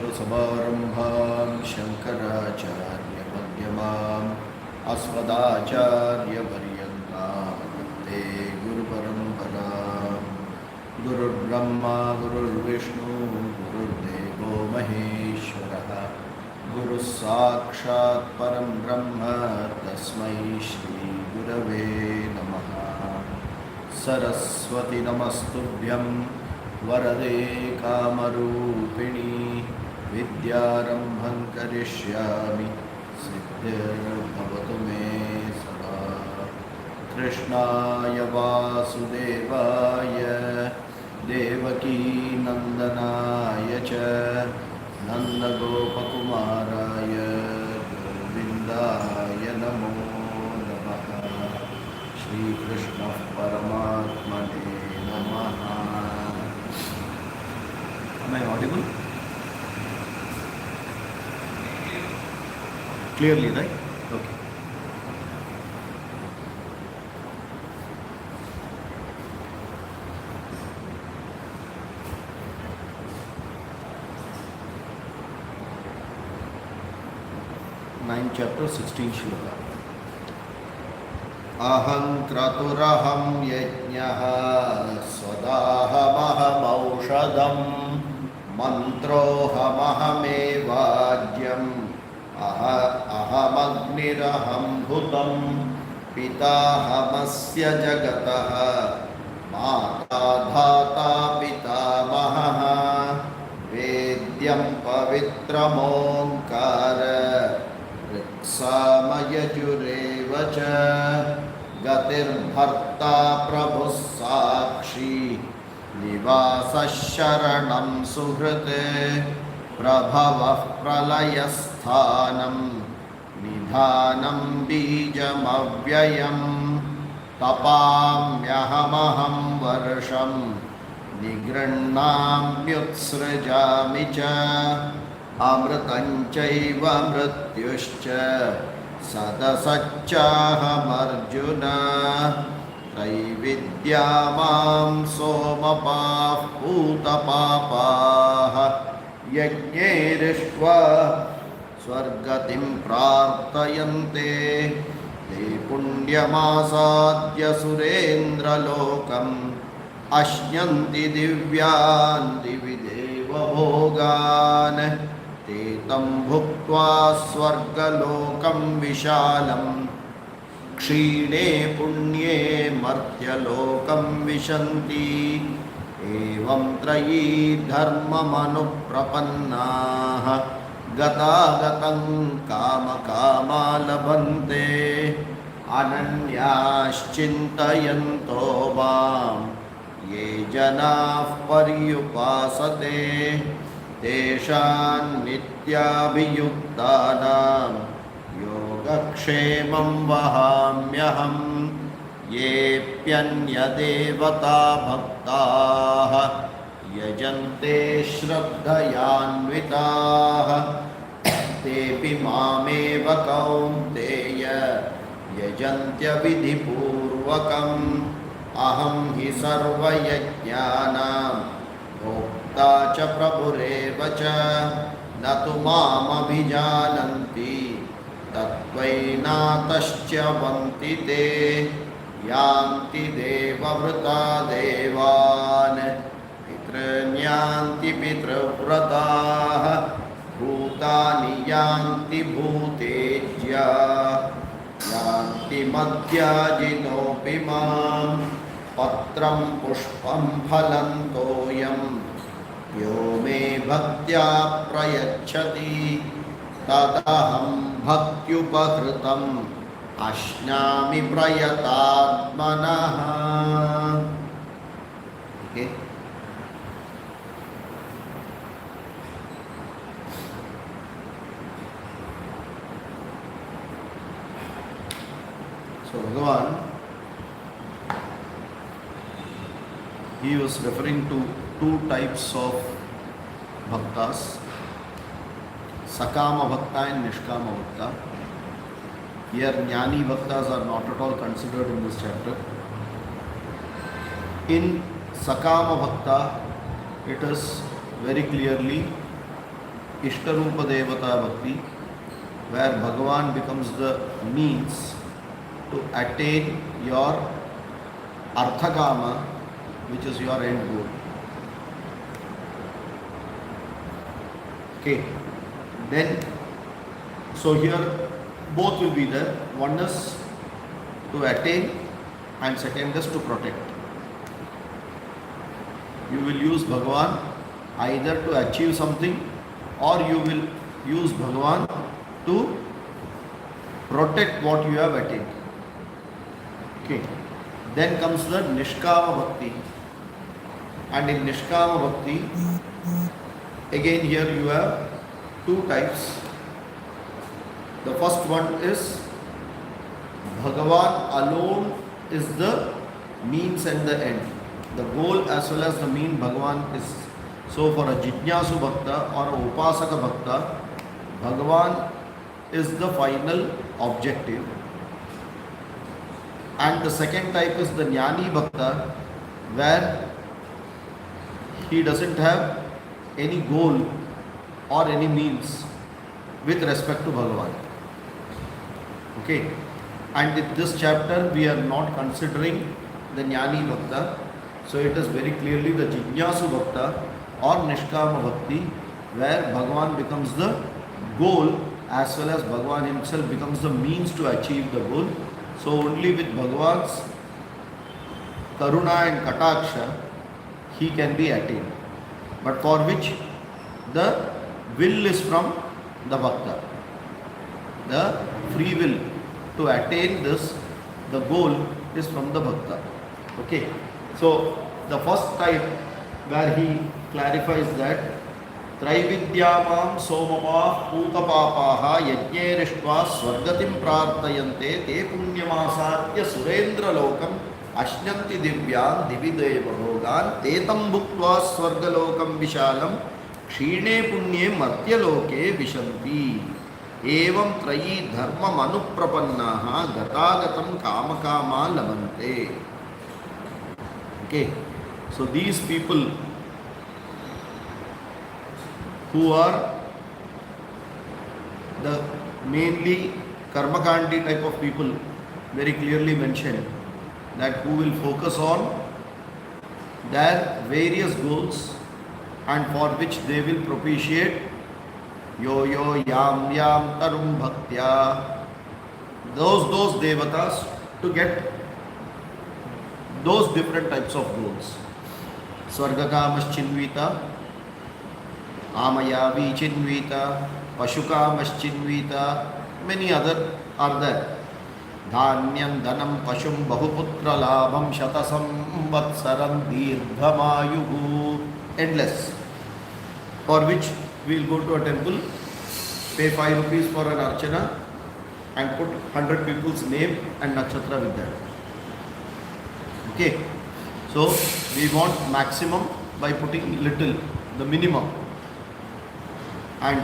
सदाशिवसमारम्भां शङ्कराचार्यमध्यमाम् अस्मदाचार्यपर्यन्तां वन्दे गुरुपरम्पराम्। गुरुर्ब्रह्मा गुरुर्विष्णु गुरुर्देवो महेश्वरः गुरुः साक्षात् परं ब्रह्म तस्मै श्रीगुरवे नमः। सरस्वती नमस्तुभ्यं वरदे कामरूपिणी विद्यारम्भं करिष्यामि सिद्धिर्भवतु मे सदा। कृष्णाय वासुदेवाय देवकीनन्दनाय च नन्दगोपकुमाराय गोविन्दाय नमो नमः। श्रीकृष्णः परमात्मने नमः। Am I audible? Clearly, right? Okay. Ninth chapter, 16th shloka. Aham kraturaham yajñah svadahamaham mantrohamahame ahamagniरहं भूतं पिताहमस्य जगतः माता धाता पितामहः वेद्यं पवित्रमोङ्कार ऋक्सामयजुरेव च गतिर्भर्ता प्रभुः साक्षी निवासः शरणं सुहृत् प्रभवः प्रलयस्थानं निधानं बीजमव्ययं तपाम्यहमहं वर्षं निगृह्णाम्युत्सृजामि च अमृतं चैव मृत्युश्च सदसच्चाहमर्जुन त्रैविद्या मां सोमपाः पूतपापाः यज्ञैरिष्ट्वा स्वर्गतिं प्रार्थयन्ते ते पुण्यमासाद्य सुरेन्द्रलोकम् अश्नन्ति दिव्यान् दिवि देवभोगान् ते तं भुक्त्वा स्वर्गलोकं विशालम् क्षीणे पुण्ये मर्त्यलोकं विशन्ति एवं त्रयी धर्ममनुप्रपन्नाः गतागतं कामकामा लभन्ते अनन्याश्चिन्तयन्तो मां ये जनाः पर्युपासते तेषां नित्याभियुक्तानां योगक्षेमं वहाम्यहम् येऽप्यन्यदेवता भक्ताः यजन्ते श्रद्धयान्विताः तेऽपि मामेव कौन्तेय यजन्त्यविधिपूर्वकम् अहं हि सर्वयज्ञानां भोक्ता च प्रभुरेव च न तु मामभिजानन्ति तत्त्वैनातश्च वन्ति ते यान्ति देववृता देवान् पितॄन्यान्ति पितृव्रताः भूतानि यान्ति भूतेज्या यान्ति मद्याजिनोऽपि मां पत्रं पुष्पं फलं तोयं यो मे भक्त्या प्रयच्छति तदहं भक्त्युपहृतम् अश्नामि प्रयतात्मनः. Okay. So Bhagavan, he was referring to two types of bhaktas, Sakama Bhakta and Nishkama Bhakta. Here Jnani Bhaktas are not at all considered in this chapter. In Sakama Bhakta, it is very clearly Ishtarupa Devata Bhakti, where Bhagavan becomes the means to attain your Arthakama, which is your end goal. Okay, then, so here both will be there. One is to attain and second is to protect. You will use Bhagavan either to achieve something or you will use Bhagavan to protect what you have attained. Okay. Then comes the Nishkama Bhakti. And in Nishkama Bhakti, again here you have two types. The first one is Bhagavan alone is the means and the end. The goal as well as the mean Bhagavan is. So for a Jijnasu Bhakta or a Upasaka Bhakta, Bhagavan is the final objective. And the second type is the Jnani Bhakta, where he doesn't have any goal or any means with respect to Bhagavan. Okay. And in this chapter we are not considering the Jnani Bhakta. So it is very clearly the Jijnasu Bhakta or Nishkama Bhakti, where Bhagavan becomes the goal as well as Bhagavan himself becomes the means to achieve the goal. So only with Bhagavan's Karuna and Kataksha he can be attained. But for which the will is from the Bhakta. The free will to attain this, the goal is from the Bhakta. Okay. So the first type where he clarifies that Traividyamam somama putapapaha yajnerištva swargatim prartayante te punyamasatya surendra lokam ashnanti divyam divideva bhogan tetam bhuktva swargalokam vishalam kshine punye martyaloke vishanti evam trayi dharmam anuprapannaha gatagatam kamakama labante. Okay, so these people who are the mainly Karmakandi type of people, very clearly mentioned that who will focus on their various goals and for which they will propitiate yo yo yam yam tarum bhaktya, those devatas to get those different types of goals. Swargakamaschinvita, Amayavi Chinvita, Pashukamaschinvita, many other are there. Dhanyam Dhanam Pashum Bahuputra Labham Shatasam Vatsaram Dirdhamayuhu, endless. For which we will go to a temple, pay 5 rupees for an archana and put 100 people's name and nakshatra with that. Okay, so we want maximum by putting little, the minimum. And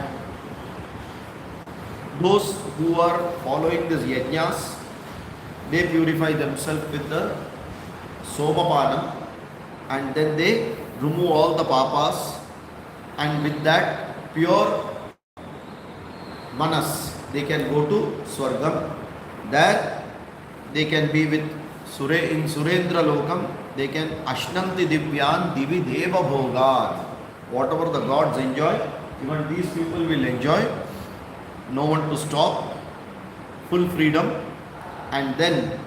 those who are following these yajnas, they purify themselves with the somapanam and then they remove all the papas, and with that pure manas they can go to Swargam. There they can be with in Surendra Lokam, they can Ashnanti Divyan Divi Deva Bhogan. Whatever the gods enjoy, even these people will enjoy. No one to stop, full freedom. And then,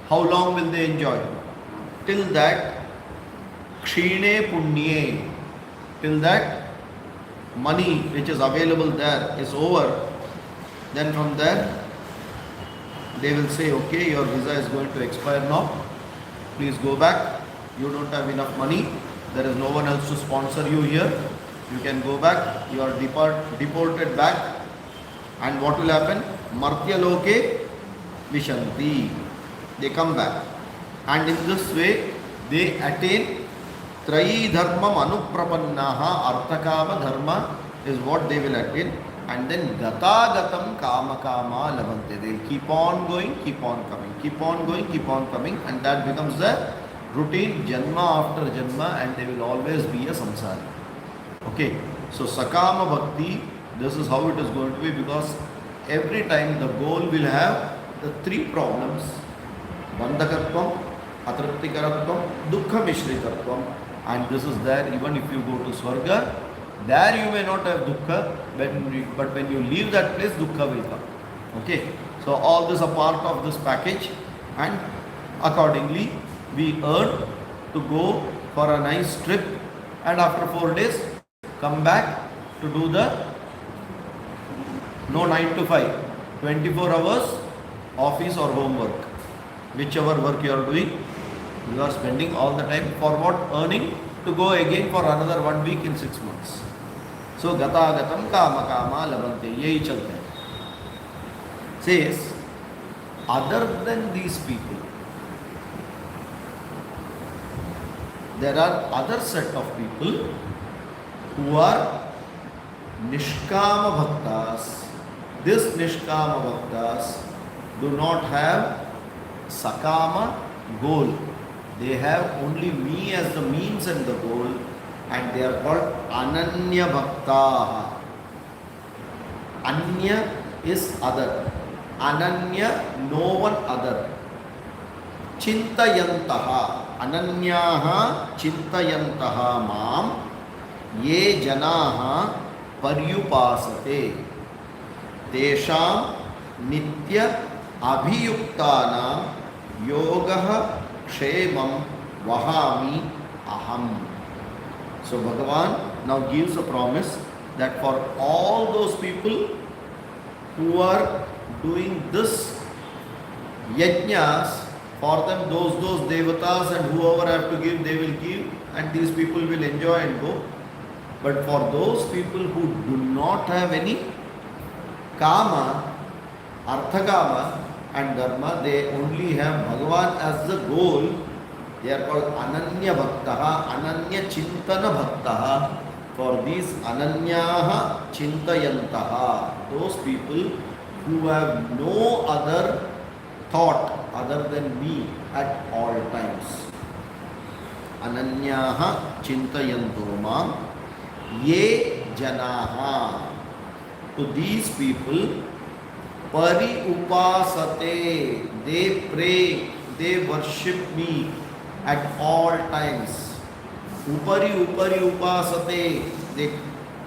how long will they enjoy? Till that Kshine Punye, till that money which is available there is over, then from there they will say, okay, your visa is going to expire now, please go back, you don't have enough money, there is no one else to sponsor you here, you can go back, you are deported back. And what will happen? Martyaloke Vishanti, they come back. And in this way they attain Trayi Dharmam Anuprapannaha, Arthakama Dharma is what they will attain. And then Gatagatam Kama Kama Lavante. They will keep on going, keep on coming, keep on going, keep on coming, and that becomes the routine Janma after Janma, and they will always be a samsari. Okay, so Sakama Bhakti This is how it is going to be, because every time the goal will have the three problems: bandhakartvam, atraptikaratvam, dukkha mishritatvam. And this is there even if you go to Swarga. There you may not have dukkha, but when you leave that place, dukkha will come. Okay, so all this are part of this package, and accordingly we earn to go for a nice trip, and after 4 days come back to do the no 9 to 5, 24 hours office or homework, whichever work you are doing. You are spending all the time for what? Earning to go again for another 1 week in 6 months. So gata gatam kama kama labante, yehi chalte hai. Says, other than these people, there are other set of people who are nishkama bhaktas. This nishkama bhaktas do not have sakama goal. They have only me as the means and the goal, and they are called ananya bhakta. Anya is other. Ananya, no one other. Chintayantaha, ananyaha chintayantaha mam ye janaha paryupasate tesham nitya abhiyuktana yogaha kshemam vahami aham. So Bhagavan now gives a promise that for all those people who are doing this yajnas, for them those devatas and whoever have to give, they will give, and these people will enjoy and go. But for those people who do not have any kama, artha kama and dharma, they only have Bhagavan as the goal. They are called ananya bhaktaha, ananya chintana bhaktaha. For these ananyaha chintayantaha, those people who have no other thought other than me at all times. Ananyaha chintayanto mam ye janaha. To these people, pari upasate, they pray, they worship me at all times. Upari upasate, they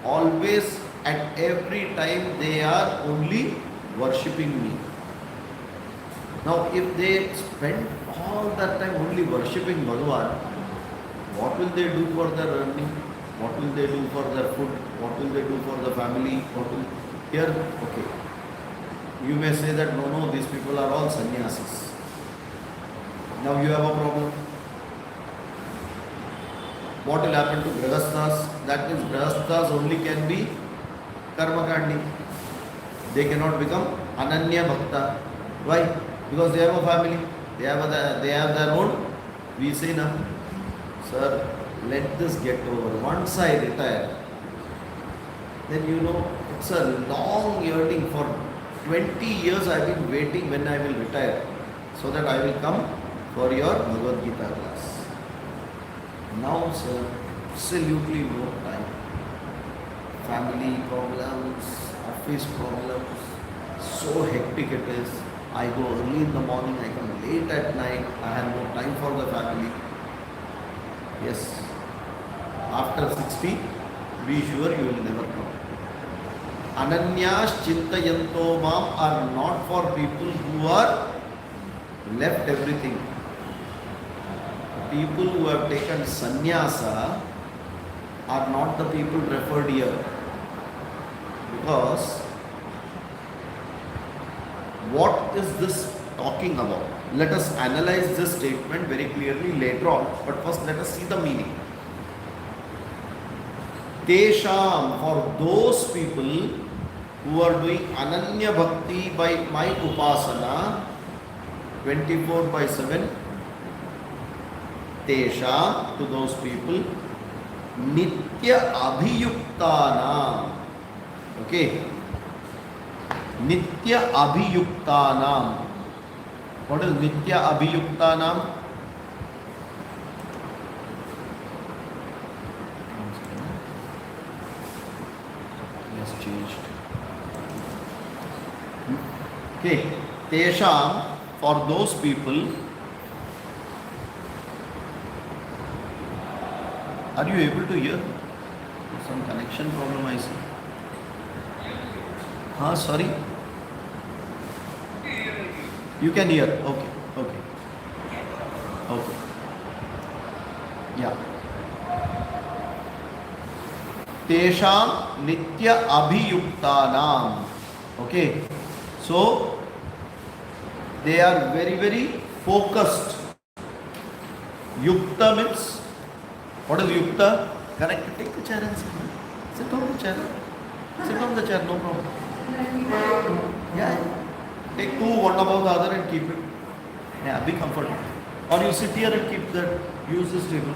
always, at every time, they are only worshipping me. Now, if they spend all that time only worshipping Bhagavan, what will they do for their earning? What will they do for their food? What will they do for the family? Here, okay. You may say that no, these people are all sannyasis. Now you have a problem. What will happen to grihasthas? That means grihasthas only can be karmakandi. They cannot become ananya bhakta. Why? Because they have a family. They have their own. We say now, sir, let this get over. Once I retire, then it's a long yearning. For 20 years I have been waiting when I will retire, so that I will come for your Bhagavad Gita class. Now, sir, absolutely no time. Family problems, office problems, so hectic it is. I go early in the morning, I come late at night, I have no time for the family. Yes, after 60, be sure you will never come. Ananyas chintayanto mam are not for people who are left everything. People who have taken sannyasa are not the people referred here. Because what is this talking about? Let us analyze this statement very clearly later on, but first let us see the meaning. Tesham, for those people who are doing ananya bhakti by my upasana 24/7, Tesha, to those people, nitya abhiyuktanam. Okay, nitya abhiyuktanam. What is nitya abhiyuktanam? Yes, changed. Okay. Tesham, for those people. Are you able to hear? Some connection problem I see. Sorry. You can hear. Okay. Okay. Okay. Yeah. Tesham nitya abhiyuktanam. Okay. So they are very, very focused. Yukta means, what is yukta? Connect. Take the chair and sit. Sit on the chair. Sit on the chair, no problem. Yeah. Take two, one above the other and keep it. Yeah, be comfortable. Or you sit here and keep that, use this table.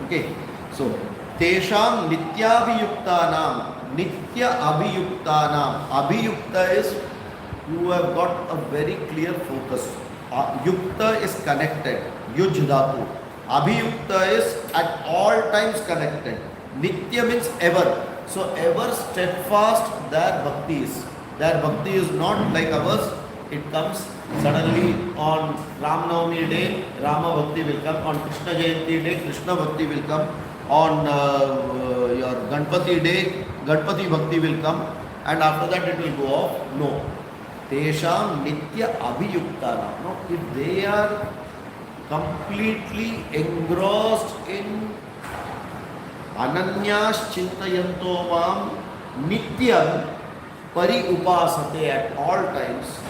Okay. So, Tesham nityabhiyuktanam, nitya abhiyuktanam. Abhiyukta is you have got a very clear focus. Yukta is connected. Yuj dhatu. Abhiyukta is at all times connected. Nitya means ever. So ever steadfast their bhakti is. Their bhakti is not like ours. It comes suddenly on Ram Navami day, Rama bhakti will come. On Krishna Jayanti day, Krishna bhakti will come. On your Ganpati day, Ganpati bhakti will come. And after that it will go off. No. Tesham nitya abhiyuktana. No, if they are completely engrossed in Ananyas Chintayanto Mam Nityam Pari Upasate at all times,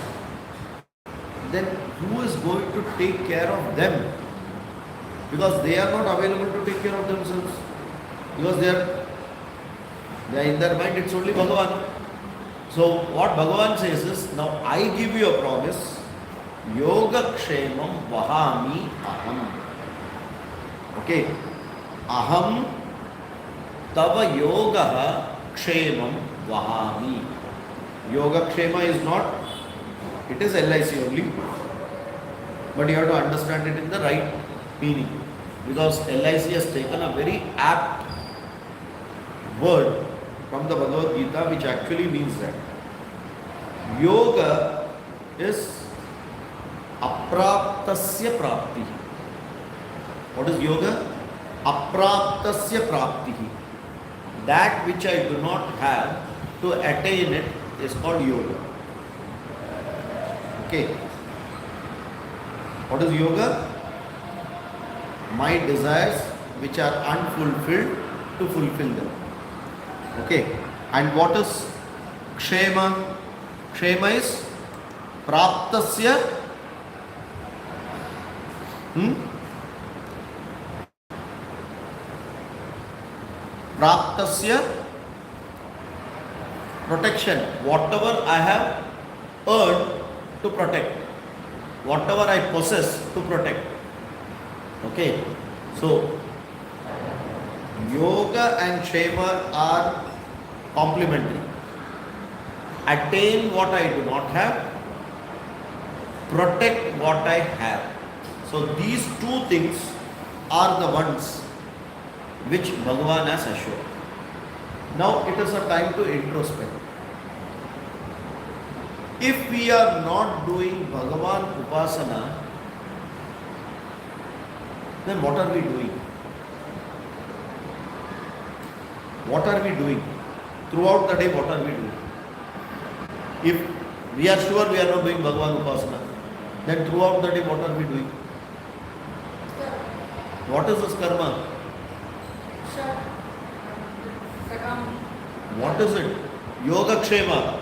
then who is going to take care of them? Because they are not available to take care of themselves. Because they are in their mind, it's only Bhagavan. So what Bhagavan says is, now I give you a promise, Yoga Kshemam Vahami Aham. Okay. Aham Tava Yoga Kshemam Vahami. Yoga Kshema is not, it is LIC only. But you have to understand it in the right meaning. Because LIC has taken a very apt word from the Bhagavad Gita, which actually means that yoga is apraptasya prapti. What is yoga? Apraptasya prapti. That which I do not have, to attain it is called yoga. Okay. What is yoga? My desires which are unfulfilled, to fulfill them. Okay. And what is kshema? Kshema is praptasya praptasya protection. Whatever I have earned, to protect. Whatever I possess, to protect. Okay. So yoga and kshema are complementary. Attain what I do not have, protect what I have. So these two things are the ones which Bhagavan has assured. Now it is a time to introspect. If we are not doing Bhagavan Upasana, then what are we doing? What are we doing? Throughout the day, what are we doing? If we are sure we are not doing Bhagavan Upasana, then throughout the day, what are we doing? What is this karma? What is it? Yoga Kshema.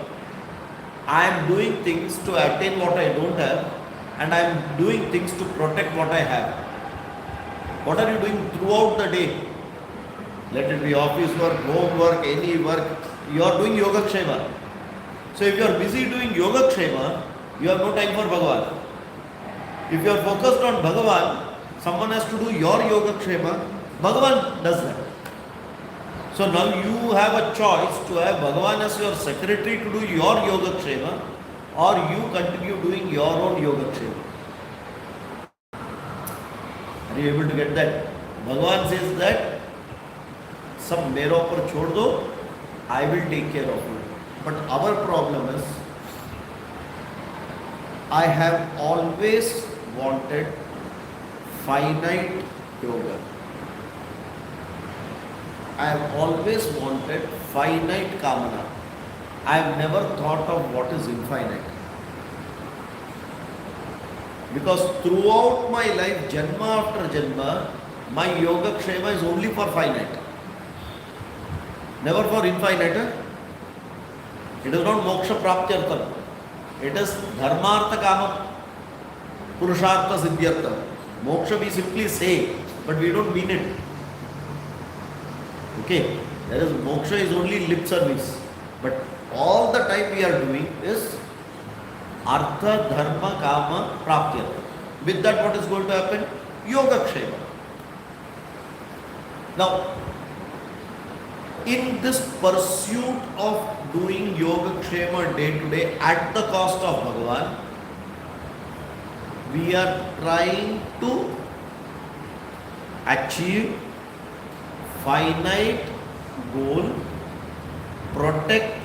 I am doing things to attain what I don't have, and I am doing things to protect what I have. What are you doing throughout the day? Let it be office work, home work, any work. You are doing Yoga Kshema. So if you are busy doing Yoga Kshema, you have no time for Bhagavan. If you are focused on Bhagavan, someone has to do your Yoga Kshema. Bhagavan does that. So now you have a choice to have Bhagavan as your secretary to do your Yoga Kshema, or you continue doing your own Yoga Kshema. Are you able to get that? Bhagavan says that सब मेरे ऊपर छोड़ दो, I will take care of you. But our problem is, I have always wanted finite yoga. I have always wanted finite kamana. I have never thought of what is infinite. Because throughout my life, janma after janma, my yoga kshema is only for finite. Never for infinite. It is not moksha praptyartham. It is dharmartha kama purushartha siddhyartha. Moksha we simply say, but we don't mean it. Okay, there is moksha is only lip service, but all the time we are doing is artha, dharma, kama, praptyartha. With that, what is going to happen? Yoga kshema. Now, in this pursuit of doing yoga kshema day to day at the cost of Bhagavan, we are trying to achieve finite goal, protect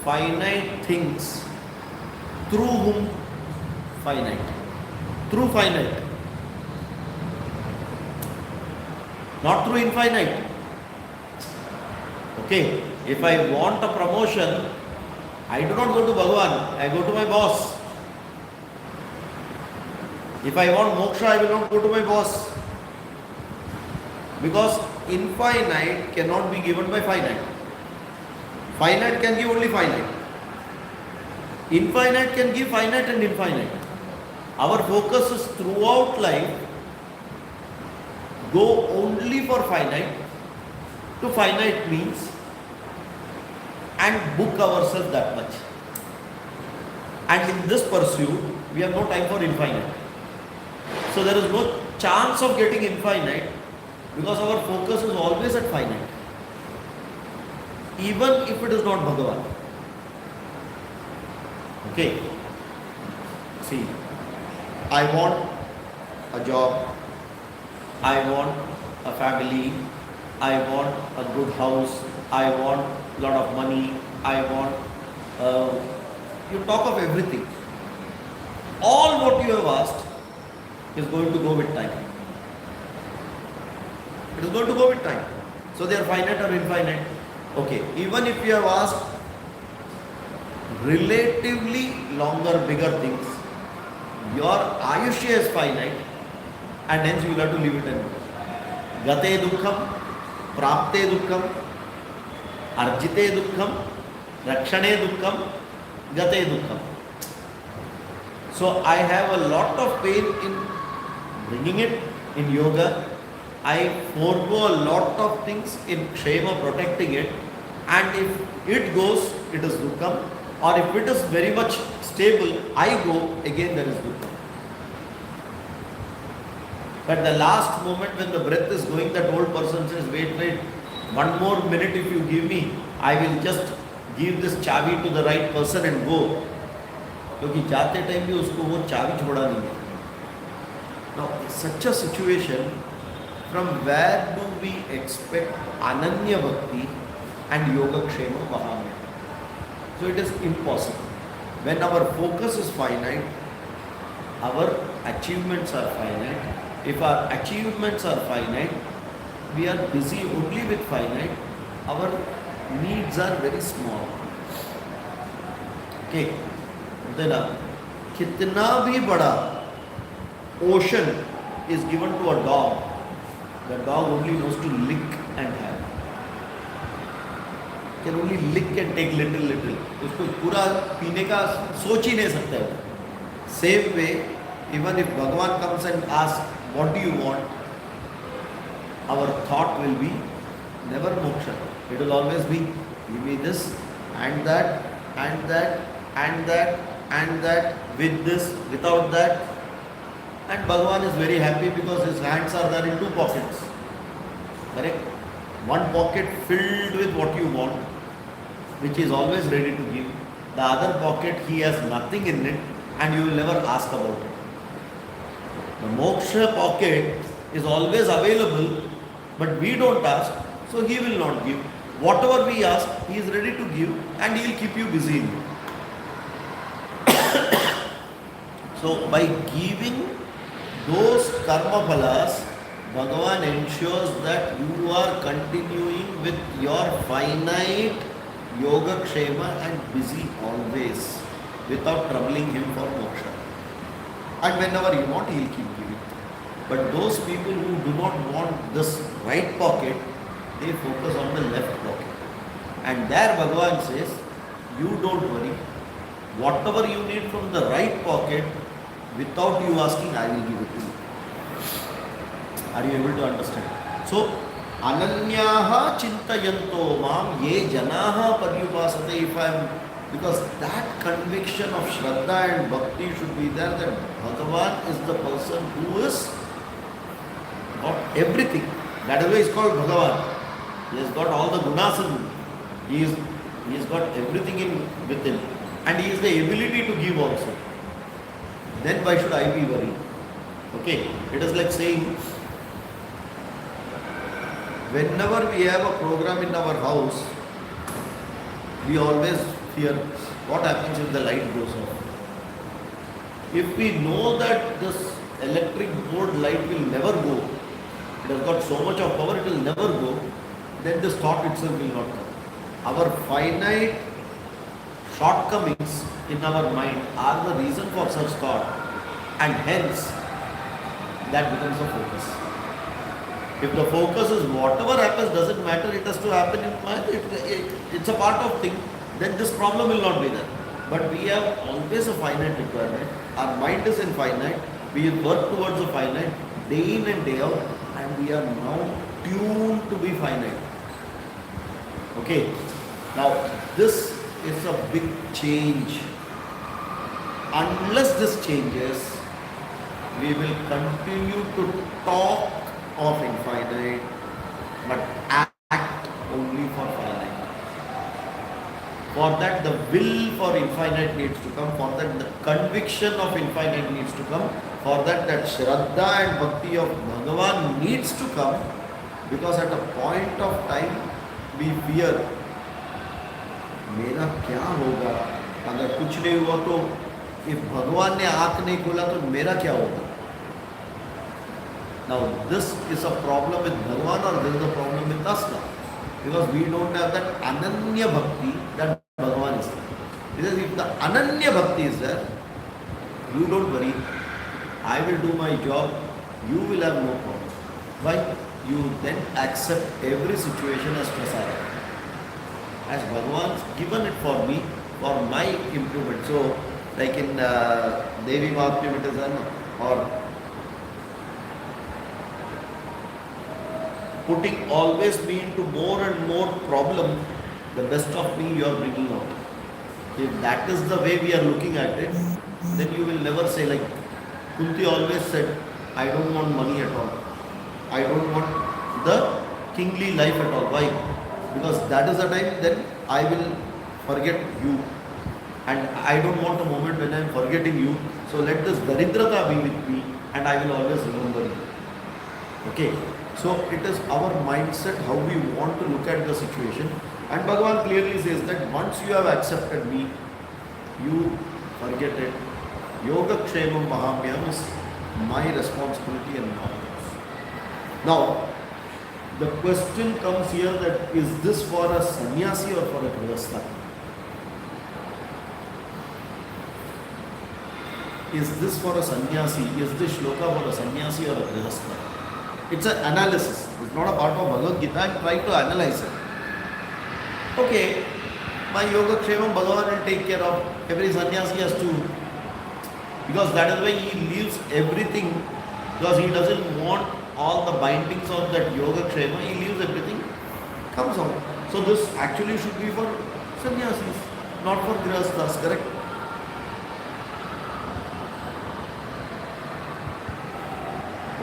finite things. Through whom? Finite. Through finite. Not through infinite. Okay, if I want a promotion, I do not go to Bhagavan, I go to my boss. If I want moksha, I will not go to my boss. Because infinite cannot be given by finite. Finite can give only finite. Infinite can give finite and infinite. Our focus is throughout life go only for finite to finite means and book ourselves that much. And in this pursuit, we have no time for infinite. So there is no chance of getting infinite because our focus is always at finite. Even if it is not Bhagavan. Okay. See, I want a job, I want a family, I want a good house, I want a lot of money, I want, you talk of everything. All what you have asked is going to go with time. It is going to go with time. So they are finite or infinite. Okay, even if you have asked relatively longer, bigger things, your ayushya is finite and hence you will have to leave it in. Gate dukkham, prapte dukkham, arjite dukkham, rakshane dukkham, gate dukkham. So I have a lot of pain in bringing it in yoga. I forego a lot of things in kshema, protecting it, and if it goes, it is dukkham, or if it is very much stable, I go, again there is dukkham. But the last moment when the breath is going, that old person says, wait, one more minute if you give me, I will just give this chavi to the right person and go. क्योंकि जाते time भी उसको वो चाबी छोड़ा नहीं है. Now, in such a situation, from where do we expect ananya bhakti and yoga kshema mahamaya? So it is impossible. When our focus is finite, our achievements are finite. If our achievements are finite, we are busy only with finite. Our needs are very small. Okay. Then, कितना भी बड़ा ocean is given to a dog, the dog only knows to lick and have. Can only lick and take little. उसको पूरा पीने का सोच ही नहीं सकता है. Same way, even if Bhagavan comes and asks, what do you want? Our thought will be never moksha. It will always be, give me this and that and that and that and that, with this, without that. And Bhagavan is very happy because his hands are there in two pockets. Correct? One pocket filled with what you want, which is always ready to give. The other pocket, he has nothing in it and you will never ask about it. The moksha pocket is always available, but we don't ask, so he will not give. Whatever we ask, he is ready to give and he will keep you busy. So by giving those karma phalas, Bhagavan ensures that you are continuing with your finite yoga kshema and busy always without troubling him for moksha. And whenever you want, he will keep giving. But those people who do not want this right pocket, they focus on the left pocket. And there Bhagavan says, you don't worry. Whatever you need from the right pocket, without you asking, I will give it to you. Are you able to understand? So, ananyaha chintayanto mam ye janaha paryupasate. If I am, because that conviction of Shraddha and Bhakti should be there, that Bhagavan is the person who is got everything. That is why he is called Bhagavan. He has got all the gunas in him. He has got everything in with him. And he has the ability to give also. Then why should I be worried? Okay, it is like saying, whenever we have a program in our house, we always fear what happens if the light goes off. If we know that this electric board light will never go, it has got so much of power, it will never go, then this thought itself will not come. Our finite shortcomings in our mind are the reason for such thought, and hence that becomes a focus. If the focus is whatever happens doesn't matter, it has to happen in mind, it's a part of thing, then this problem will not be there. But we have always a finite requirement, our mind is infinite, we work towards a finite day in and day out, and we are now tuned to be finite. Okay, now this is a big change. Unless this changes, we will continue to talk of infinite, but act only for finite. For that, the will for infinite needs to come. For that, the conviction of infinite needs to come. For that, that Shraddha and Bhakti of Bhagavan needs to come. Because at a point of time, we fear, मेरा क्या होगा अगर कुछ नहीं हुआ तो, if भगवान ने आँख नहीं खोला तो मेरा क्या होगा? Now this is a problem with Bhagavan, or this is a problem with us now, because we don't have that Ananya Bhakti that Bhagavan is there. Because if the Ananya Bhakti is there, you don't worry, I will do my job, you will have no problem. Why? You then accept every situation as prasada. As Bhagavan's given it for me, for my improvement. So, like in Devi Mahatmyam it is done, or putting always me into more and more problem, the best of me you are bringing out. If that is the way we are looking at it, then you will never say, like Kunti always said, I don't want money at all. I don't want the kingly life at all. Why? Because that is the time then I will forget you. And I don't want a moment when I am forgetting you. So let this Daridrata be with me and I will always remember you. Okay. So it is our mindset, how we want to look at the situation. And Bhagavan clearly says that once you have accepted me, you forget it. Yoga Kshemam Mahamyam is my responsibility and not yours. Now, the question comes here that is this for a sannyasi or for a grihastha? Is this for a sannyasi? Is this shloka for a sannyasi or a grihastha? It's an analysis. It's not a part of Bhagavad Gita. I'm trying to analyze it. Okay, my yoga kshemam Bhagavan will take care of. Every sannyasi has to, because that is why he leaves everything, because he doesn't want all the bindings of that yoga kshema. He leaves everything, comes out. So this actually should be for sannyasis, not for grihasthas, correct?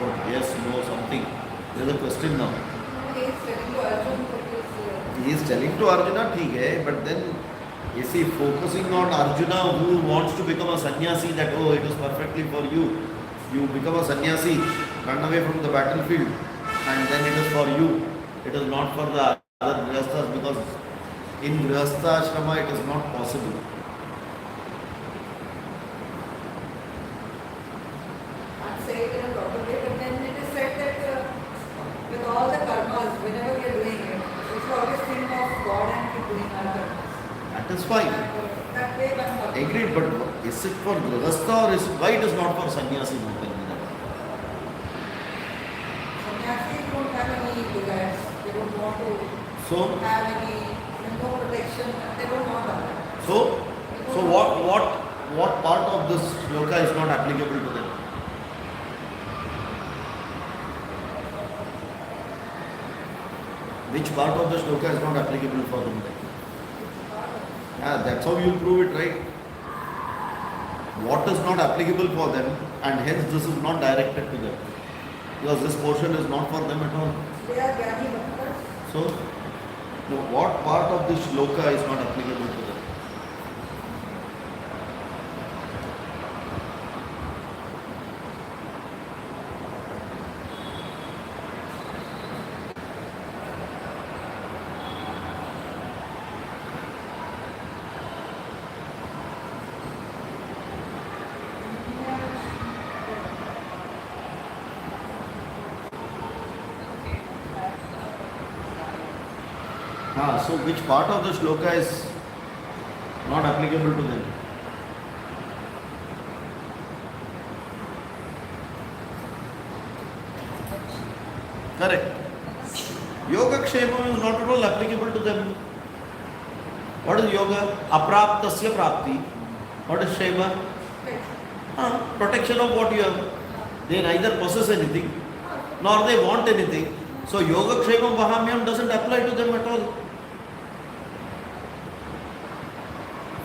Oh, yes, no, something. There is a question now. He is telling to Arjuna, ठीक है, but then is he focusing on Arjuna who wants to become a sannyasi, that oh, it is perfectly for you. You become a sannyasi, run away from the battlefield, and then it is for you. It is not for the other grihasthas, because in grihastha ashrama it is not possible. I'd say it in a proper way, but then it is said that with all the karmas, whenever we are doing it, we should always think of God and keep doing our karmas. That is fine. That way one works. Agreed, but is it for grihastha or why it is not for sannyasi? No, tell me that. Sannyasis don't have any desires. They don't want to have any no protection. They don't want that. So what part of this shloka is not applicable to them? Which part of the shloka is not applicable for them? Yeah, that's how you prove it, right? What is not applicable for them, and hence this is not directed to them, because this portion is not for them at all. They are Jnani Bhaktas. So, what part of this shloka is not applicable to them? So which part of the shloka is not applicable to them? Correct. Yoga Kshema is not at all applicable to them. What is yoga? Apraptasya prapti. What is Shema? Protection of what you have. They neither possess anything, nor they want anything. So Yoga Kshema Vahamyam doesn't apply to them at all.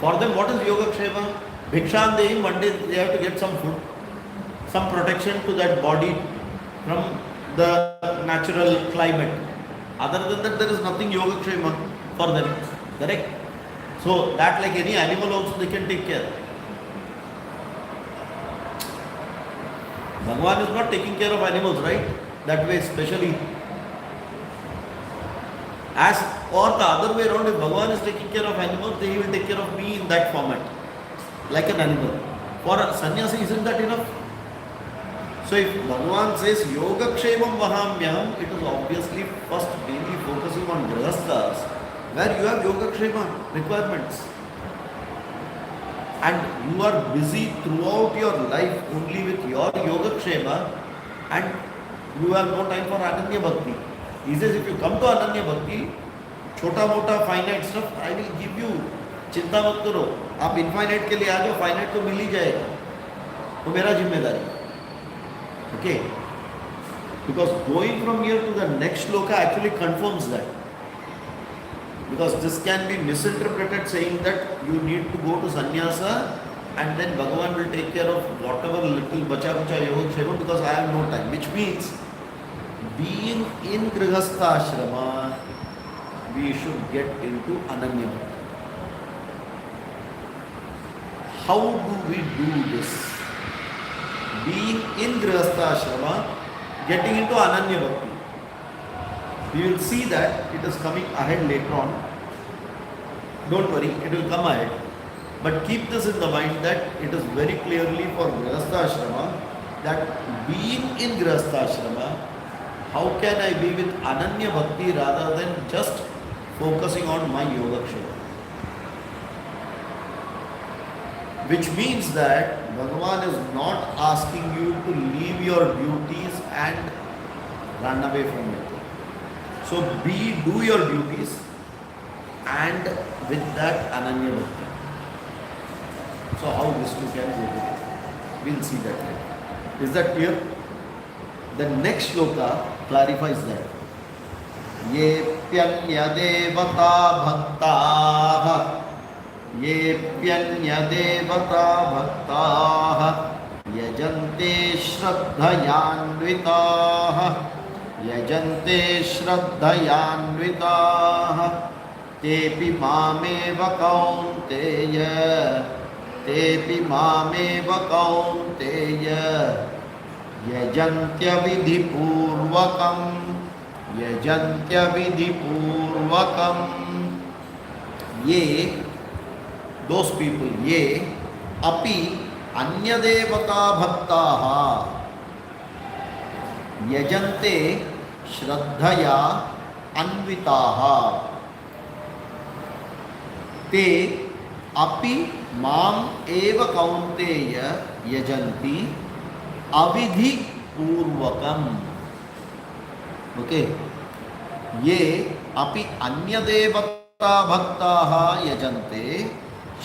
For them, what is Yoga Kshema? Bhikshandehim, one day they have to get some food, some protection to that body from the natural climate. Other than that, there is nothing Yoga Kshema for them. Correct? So that, like any animal also, they can take care. Bhagavan is not taking care of animals, right? That way, especially. As or the other way around, if Bhagavan is taking care of animals, then he will take care of me in that format, like an animal. For a sannyasi, isn't that enough? So if Bhagavan says Yoga Kshemam Vahamyam, it is obviously first mainly focusing on grihasthas, where you have Yoga Kshema requirements. And you are busy throughout your life only with your Yoga Kshema, and you have no time for Ananya Bhakti. He says, if you come to Ananya Bhakti, छोटा मोटा finite stuff, I will give you. चिंता मत करो, आप infinite के लिए आ जाओ, finite तो मिल ही जाएगा. वो मेरा जिम्मेदारी. Okay? Because going from here to the next shloka actually confirms that. Because this can be misinterpreted saying that you need to go to sannyasa and then Bhagavan will take care of whatever little bacha yoga kshema because I have no time. Which means, being in grihastha ashrama, we should get into ananya bhakti. How do we do this? Being in grihastha ashrama, getting into ananya bhakti. We will see that it is coming ahead later on. Don't worry, it will come ahead. But keep this in the mind that it is very clearly for grihastha ashrama that being in grihastha ashrama, how can I be with ananya bhakti rather than just focusing on my yoga kshema? Which means that Bhagavan is not asking you to leave your duties and run away from it. So do your duties and with that ananya bhakti. So how this two can go together? We'll see that later. Is that clear? The next shloka clarifies that. Yepyanya devata bhaktaha Yepyanya devata bhaktaha Yajante shraddhayanvitaha Yajante shraddhayanvitaha Tepi mameva kaunteya Tepi mameva kaunteya Yajantya vidhi purvakam यजन्त्यविधिपूर्वकम् ये those people ये अपि अन्यदेवता भक्ताः यजन्ते श्रद्धया अन्विताः ते अपि माम एव कौन्तेय यजन्ति अविधि पूर्वकम. ओके, ये अपि अन्य देवता भक्ताः यजन्ते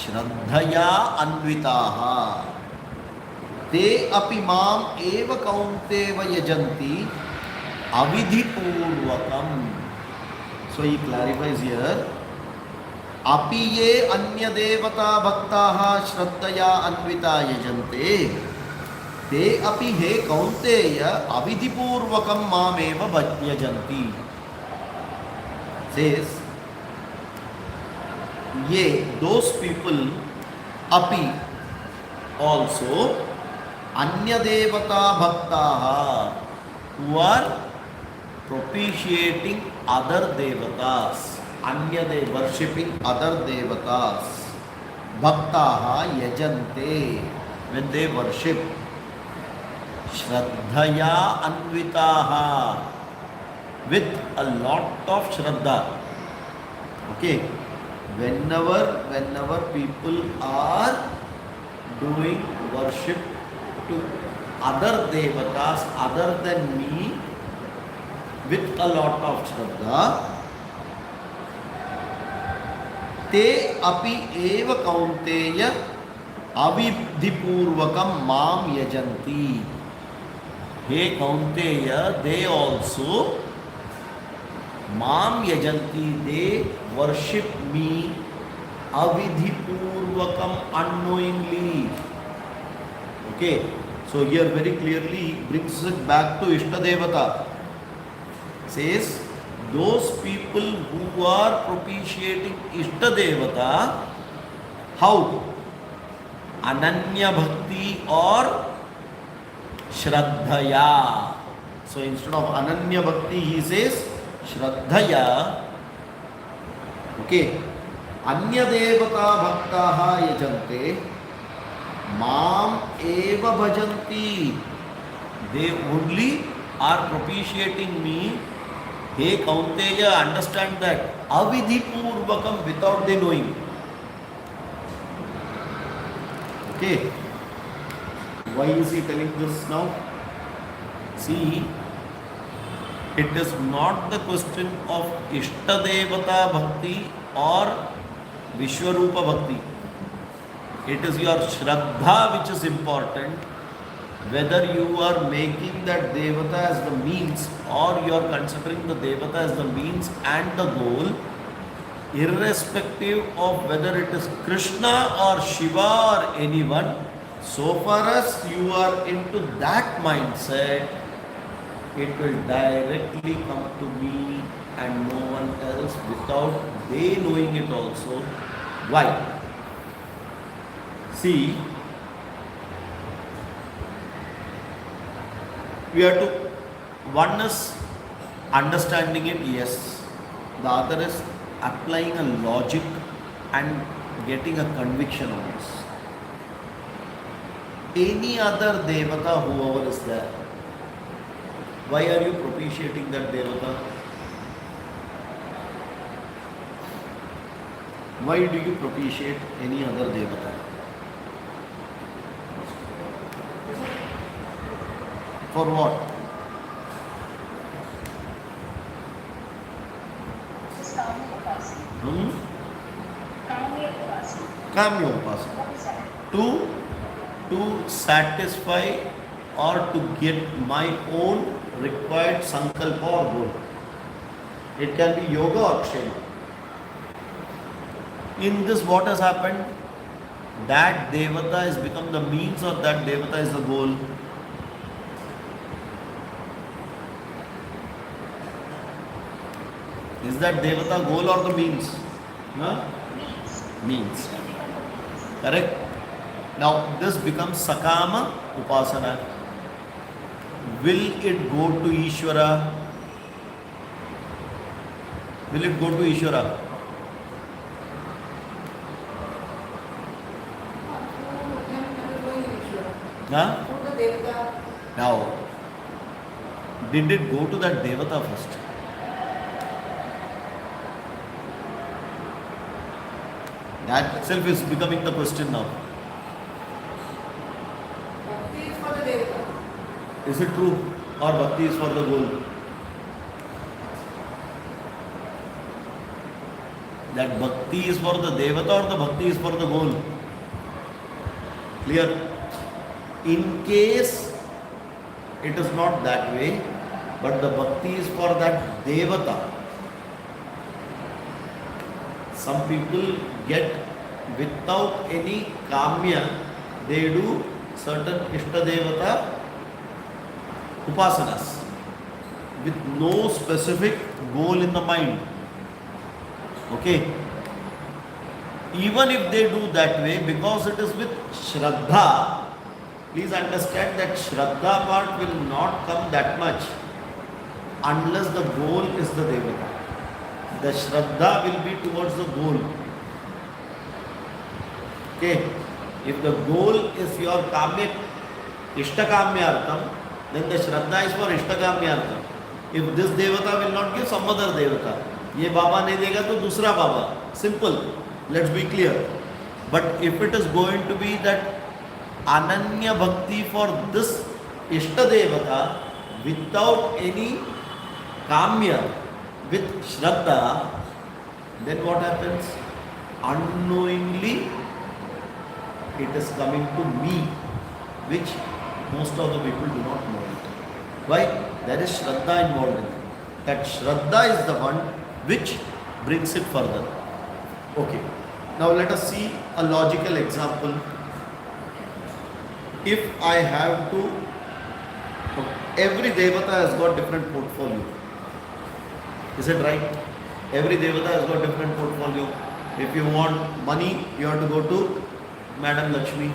श्रद्धया अन्विताः ते अपि माम एव कौन्तेय यजन्ति अविधि पूर्वकम. So he clarifies here, अपि ये अन्य देवता भक्ताः श्रद्धया अन्विता यजन्ते ते अपि हे कौन्तेय अविधिपूर्वकं मामेव यजन्ति. Says ये those people अपि also अन्य देवता भक्ताः who are propitiating other devatas, anya they worshipping other devatas, bhaktaha yajante, when they worship, shraddhaya anvitaha, with a lot of shraddha. Okay, whenever people are doing worship to other devatas other than me with a lot of shraddha, ते अपि एव कौन्तेय अविधिपूर्वकं माम यजन्ति. हे कौन्तेय, they also माम यजन्ति, they worship me avidhipurvakam, unknowingly. Okay, so here very clearly brings it back to Ishtadevata. Says those people who are propitiating Ishtadevata, how? Ananya bhakti or shraddhaya. So instead of ananya bhakti he says shraddhaya. Okay, anya devata bhaktaha yajante maam eva bhajanti. They only are propitiating me. Hey Kaunteya, understand that avidhi purvakam, without they knowing. Okay, why is he telling this now? See, it is not the question of Ishtadevata bhakti or Vishwarupa bhakti. It is your Shraddha which is important. Whether you are making that Devata as the means or you are considering the Devata as the means and the goal, irrespective of whether it is Krishna or Shiva or anyone, so far as you are into that mindset, it will directly come to me and no one else without they knowing it also. Why? See, we have to, one is understanding it, yes, the other is applying a logic and getting a conviction on this. Any other devata, whoever is there, why are you propitiating that devata? Why do you propitiate any other devata? For what? Kamya upasana. To satisfy or to get my own required sankalpa or goal. It can be yoga or kshema. In this, what has happened? That devata has become the means or that devata is the goal. Is that devata goal or the means? Huh? Means. Correct? Now this becomes sakama upasana. Will it go to Ishvara? Will it go to Ishvara? Huh? Through the Devata. Now, did it go to that Devata first? That itself is becoming the question now. Bhakti is for the Devata. Is it true? Or Bhakti is for the goal? That Bhakti is for the Devata or the Bhakti is for the goal? Clear? In case it is not that way, but the Bhakti is for that Devata. Some people get without any kamya, they do certain Ishta Devata upasanas with no specific goal in the mind. Okay? Even if they do that way, because it is with Shraddha, please understand that Shraddha part will not come that much unless the goal is the Devata. The Shraddha will be towards the goal. Okay? If the goal is your Kamya, Ishtakamyartham, then the Shraddha is for Ishtakamyartham. If this Devata will not give, some other Devata. ये बाबा नहीं देगा तो दूसरा बाबा. Simple. Let's be clear. But if it is going to be that Ananya Bhakti for this Ishta Devata without any Kamya, with Shraddha, then what happens? Unknowingly it is coming to me, which most of the people do not know it. Why? There is Shraddha involved in it. That Shraddha is the one which brings it further. Okay. Now let us see a logical example. If I have to, every Devata has got different portfolio. Is it right? Every Devata has got different portfolio. If you want money, you have to go to Madam Lakshmi.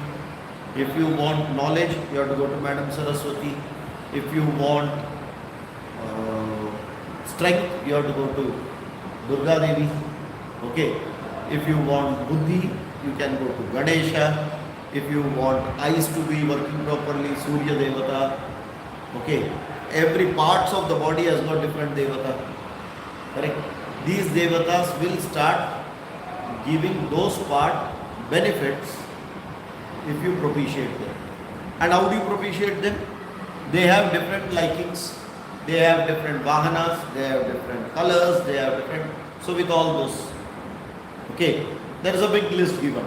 If you want knowledge, you have to go to Madam Saraswati. If you want strength, you have to go to Durga Devi. Okay. If you want buddhi, you can go to Ganesha. If you want eyes to be working properly, Surya Devata. Okay. Every parts of the body has got different Devata. Correct? These Devatas will start giving those part benefits if you propitiate them. And how do you propitiate them? They have different likings. They have different vahanas, they have different colors, they have different. So with all those, okay, there is a big list given.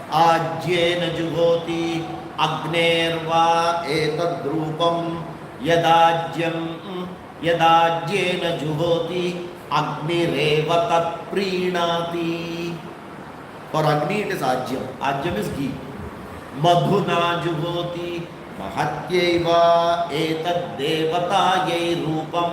Ajyena juhoti agnerva etadrupam yadajyena juhoti agnireva tat prinati. For Agni it is Ajyam. Ajyam is ghee. Madhuna juhoti Mahatyaiva etad devatayai rupam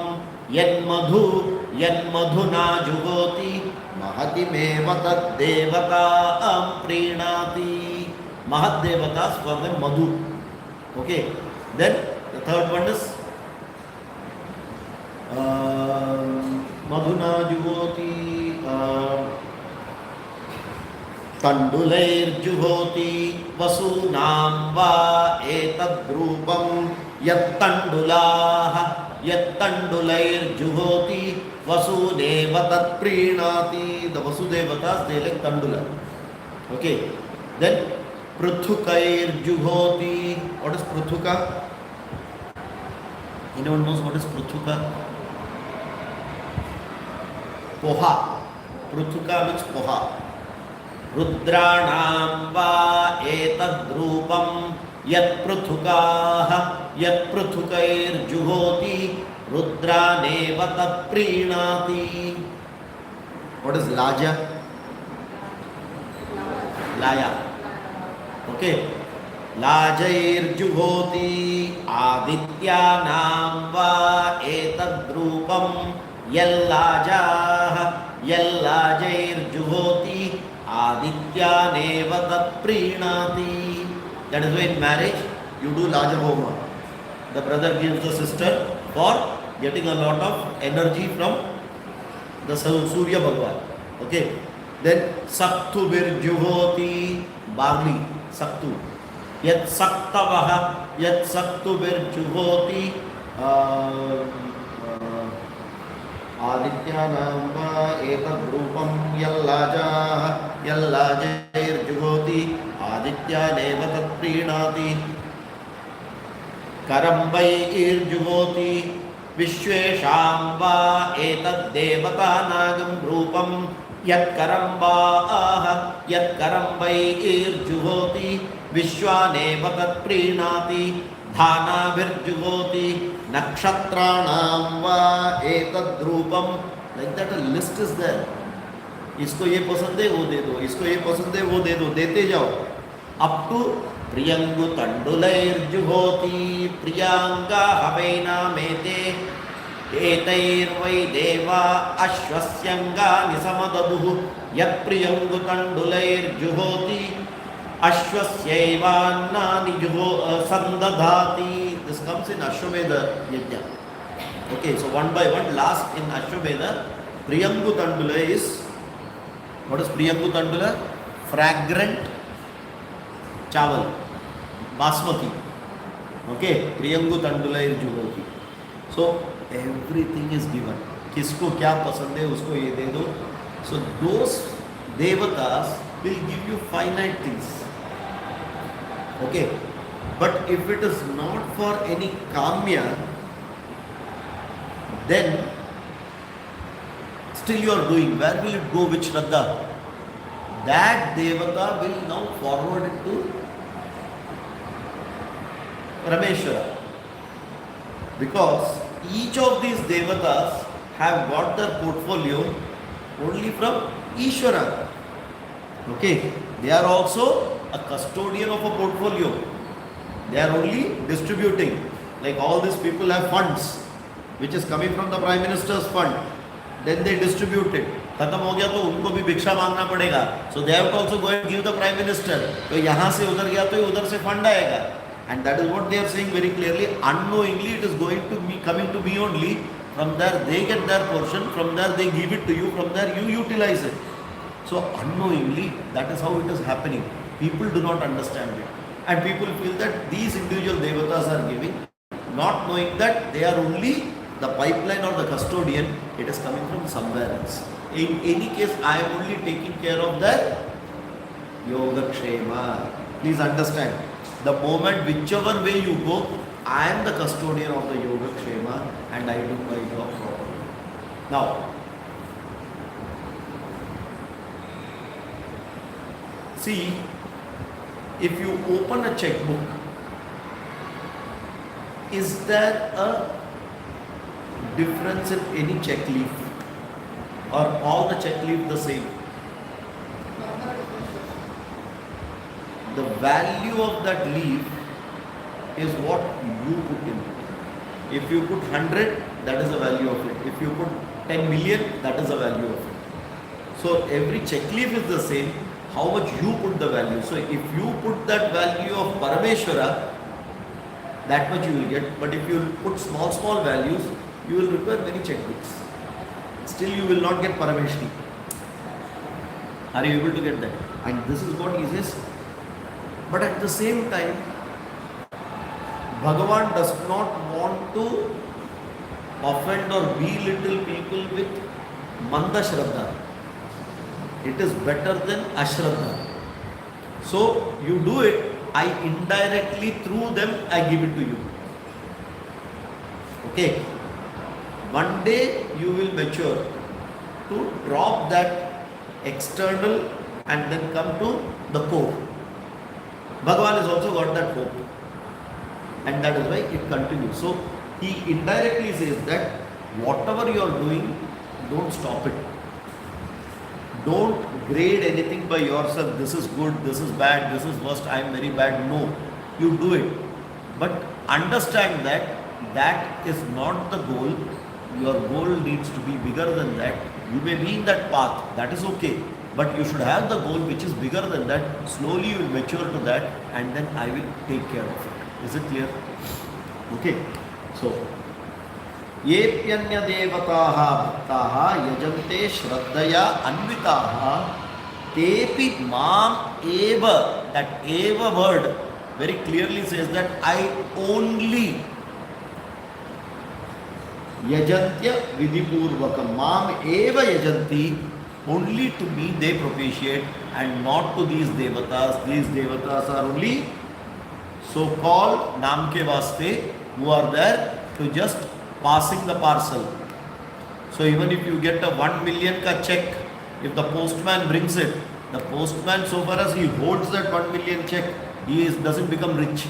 yanmadhuna jugoti mahatimeva tad devata prinati. Mahat devatas for them madhu. Okay. Then the third one is madhuna jugoti Tandulairjuhoti vasunam va etadrupam yattandulairjuhoti vasudeva tat prinati. The Vasudevatas, they like Tandula. Okay. Then Pruthukairjuhoti. What is Pruthuka? Anyone knows what is Pruthuka? Poha. Pruthuka means poha. Rudranam va etadrupam yatpruthukair juhoti rudraneva tat prinati. What is Laja? Laya. Okay. Lajair juhoti adityanam va etadrupam yallajair juhoti Aditya neva tat prinati. That is why in marriage you do Laja Homa. The brother gives the sister for getting a lot of energy from the Surya Bhagavan. Okay. Then Saktu Virjuhoti, barley, Saktu. Yat Saktavaha, Yat Saktu Virjuhoti, Adityanam va etadrupam yallaja, yallajair juhoti, Adityaneva tat prinati, Karambai ir juhoti, Vishwesham va etad devata nagam rupam, Yat karamba yat karambai ir juhoti, Vishwaneva tat prinati, Dhana virjuhoti, Nakshatranam va etad rupam. Like that, a list is there. इसको ये पसंद है वो दे दो, इसको ये पसंद है वो दे दो, देते जाओ up to प्रियंगु तंडुलैर्जुहोति प्रियांगा हवैना मेते एतैर्वै देवा अश्वस्यंगा निसमददुः यत् प्रियंगु तंडुलैर्जुहोति अश्वस्यैवान्नानि sandadhati. This comes in Ashwamedha Yajna. Okay, so one by one, last in Ashwamedha, Priyangu Tandula is, what is Priyangu Tandula? Fragrant chawal, basmati. Okay, Priyangu Tandula is Juhoti. So everything is given. Kisko kya pasand hai, usko ye de do. So those devatas will give you finite things. Okay, but if it is not for any kamya, then still you are doing. Where will it go? Which Shraddha? That devata will now forward it to Rameshwara. Because each of these devatas have got their portfolio only from Ishvara. Okay, they are also a custodian of a portfolio. They are only distributing. Like all these people have funds which is coming from the Prime Minister's fund. Then they distribute it. खत्म हो गया तो उनको भी भिक्षा मांगना पड़ेगा. So they have to also go and give the Prime Minister. तो यहाँ से उधर गया तो उधर से fund आएगा. And that is what they are saying very clearly. Unknowingly it is going to me, coming to me only. From there they get their portion. From there they give it to you. From there you utilize it. So unknowingly that is how it is happening. People do not understand it. And people feel that these individual devatas are giving, not knowing that they are only the pipeline or the custodian. It is coming from somewhere else. In any case, I am only taking care of the Yoga Kshema. Please understand. The moment whichever way you go, I am the custodian of the Yoga Kshema and I do my job properly. Now, see, if you open a checkbook, is there a difference in any check leaf? Or all the check leaf the same? The value of that leaf is what you put in. If you put 100, that is the value of it. If you put 10 million, that is the value of it. So every check leaf is the same. How much you put the value. So if you put that value of Parameshwara, that much you will get. But if you put small values, you will require many checkbooks. Still you will not get Parameshwari. Are you able to get that? And this is what he says. But at the same time, Bhagavan does not want to offend or belittle people with Manda Shraddha. It is better than Ashraddha. So you do it, I indirectly through them I give it to you. Okay. One day you will mature to drop that external and then come to the core. Bhagavan has also got that hope. And that is why it continues. So he indirectly says that whatever you are doing, don't stop it. Don't grade anything by yourself. This is good, this is bad, this is worst, I am very bad. No, you do it. But understand that that is not the goal. Your goal needs to be bigger than that. You may be in that path, that is okay. But you should have the goal which is bigger than that. Slowly you will mature to that and then I will take care of it. Is it clear? Okay. So, येऽप्यन्य देवताः भक्ताः यजन्ते श्रद्धया अन्विताः तेऽपि माम् एव. That eva word very clearly says that I only yajantya vidipurvakam. Mam eva yajanti, only to me they propitiate and not to these devatas. These devatas are only so-called naam ke vaste, who are there to just passing the parcel. So even if you get a 1 million ka check, if the postman brings it, the postman, so far as he holds that 1 million check, doesn't become rich.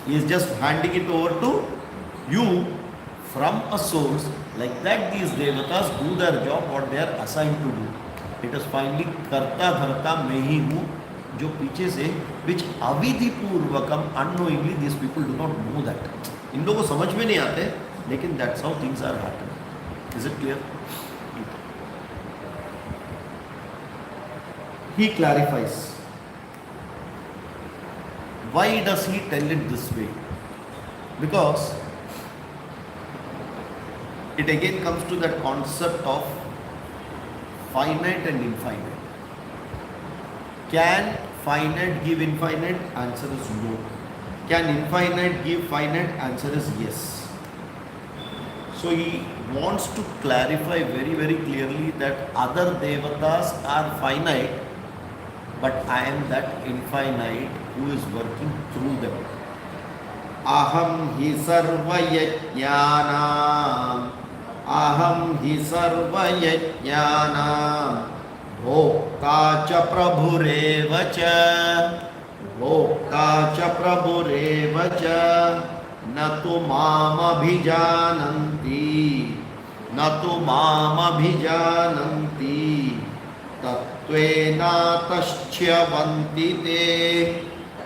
He is just handing it over to you from a source. Like that, these devatas do their job, what they are assigned to do. It is finally karta dharta मैं ही हूँ जो पीछे से, which अविधि पूर्वकम, unknowingly these people do not know that. इन लोगों को समझ में नहीं आते, लेकिन that's how things are happening. Is it clear? He clarifies. Why does he tell it this way? Because it again comes to that concept of finite and infinite. Can finite give infinite? Answer is no. Can infinite give finite? Answer is yes. So he wants to clarify very, very clearly that other devatas are finite, but I am that infinite who is working through them. Aham hi sarva yajnanam, aham hi sarva yajnanam, bhokta cha prabhureva cha, bhokta cha prabhureva cha, na tu mam abhijananti, na tu mam abhijananti, तत्त्वेनातश्च्यवन्ति ते,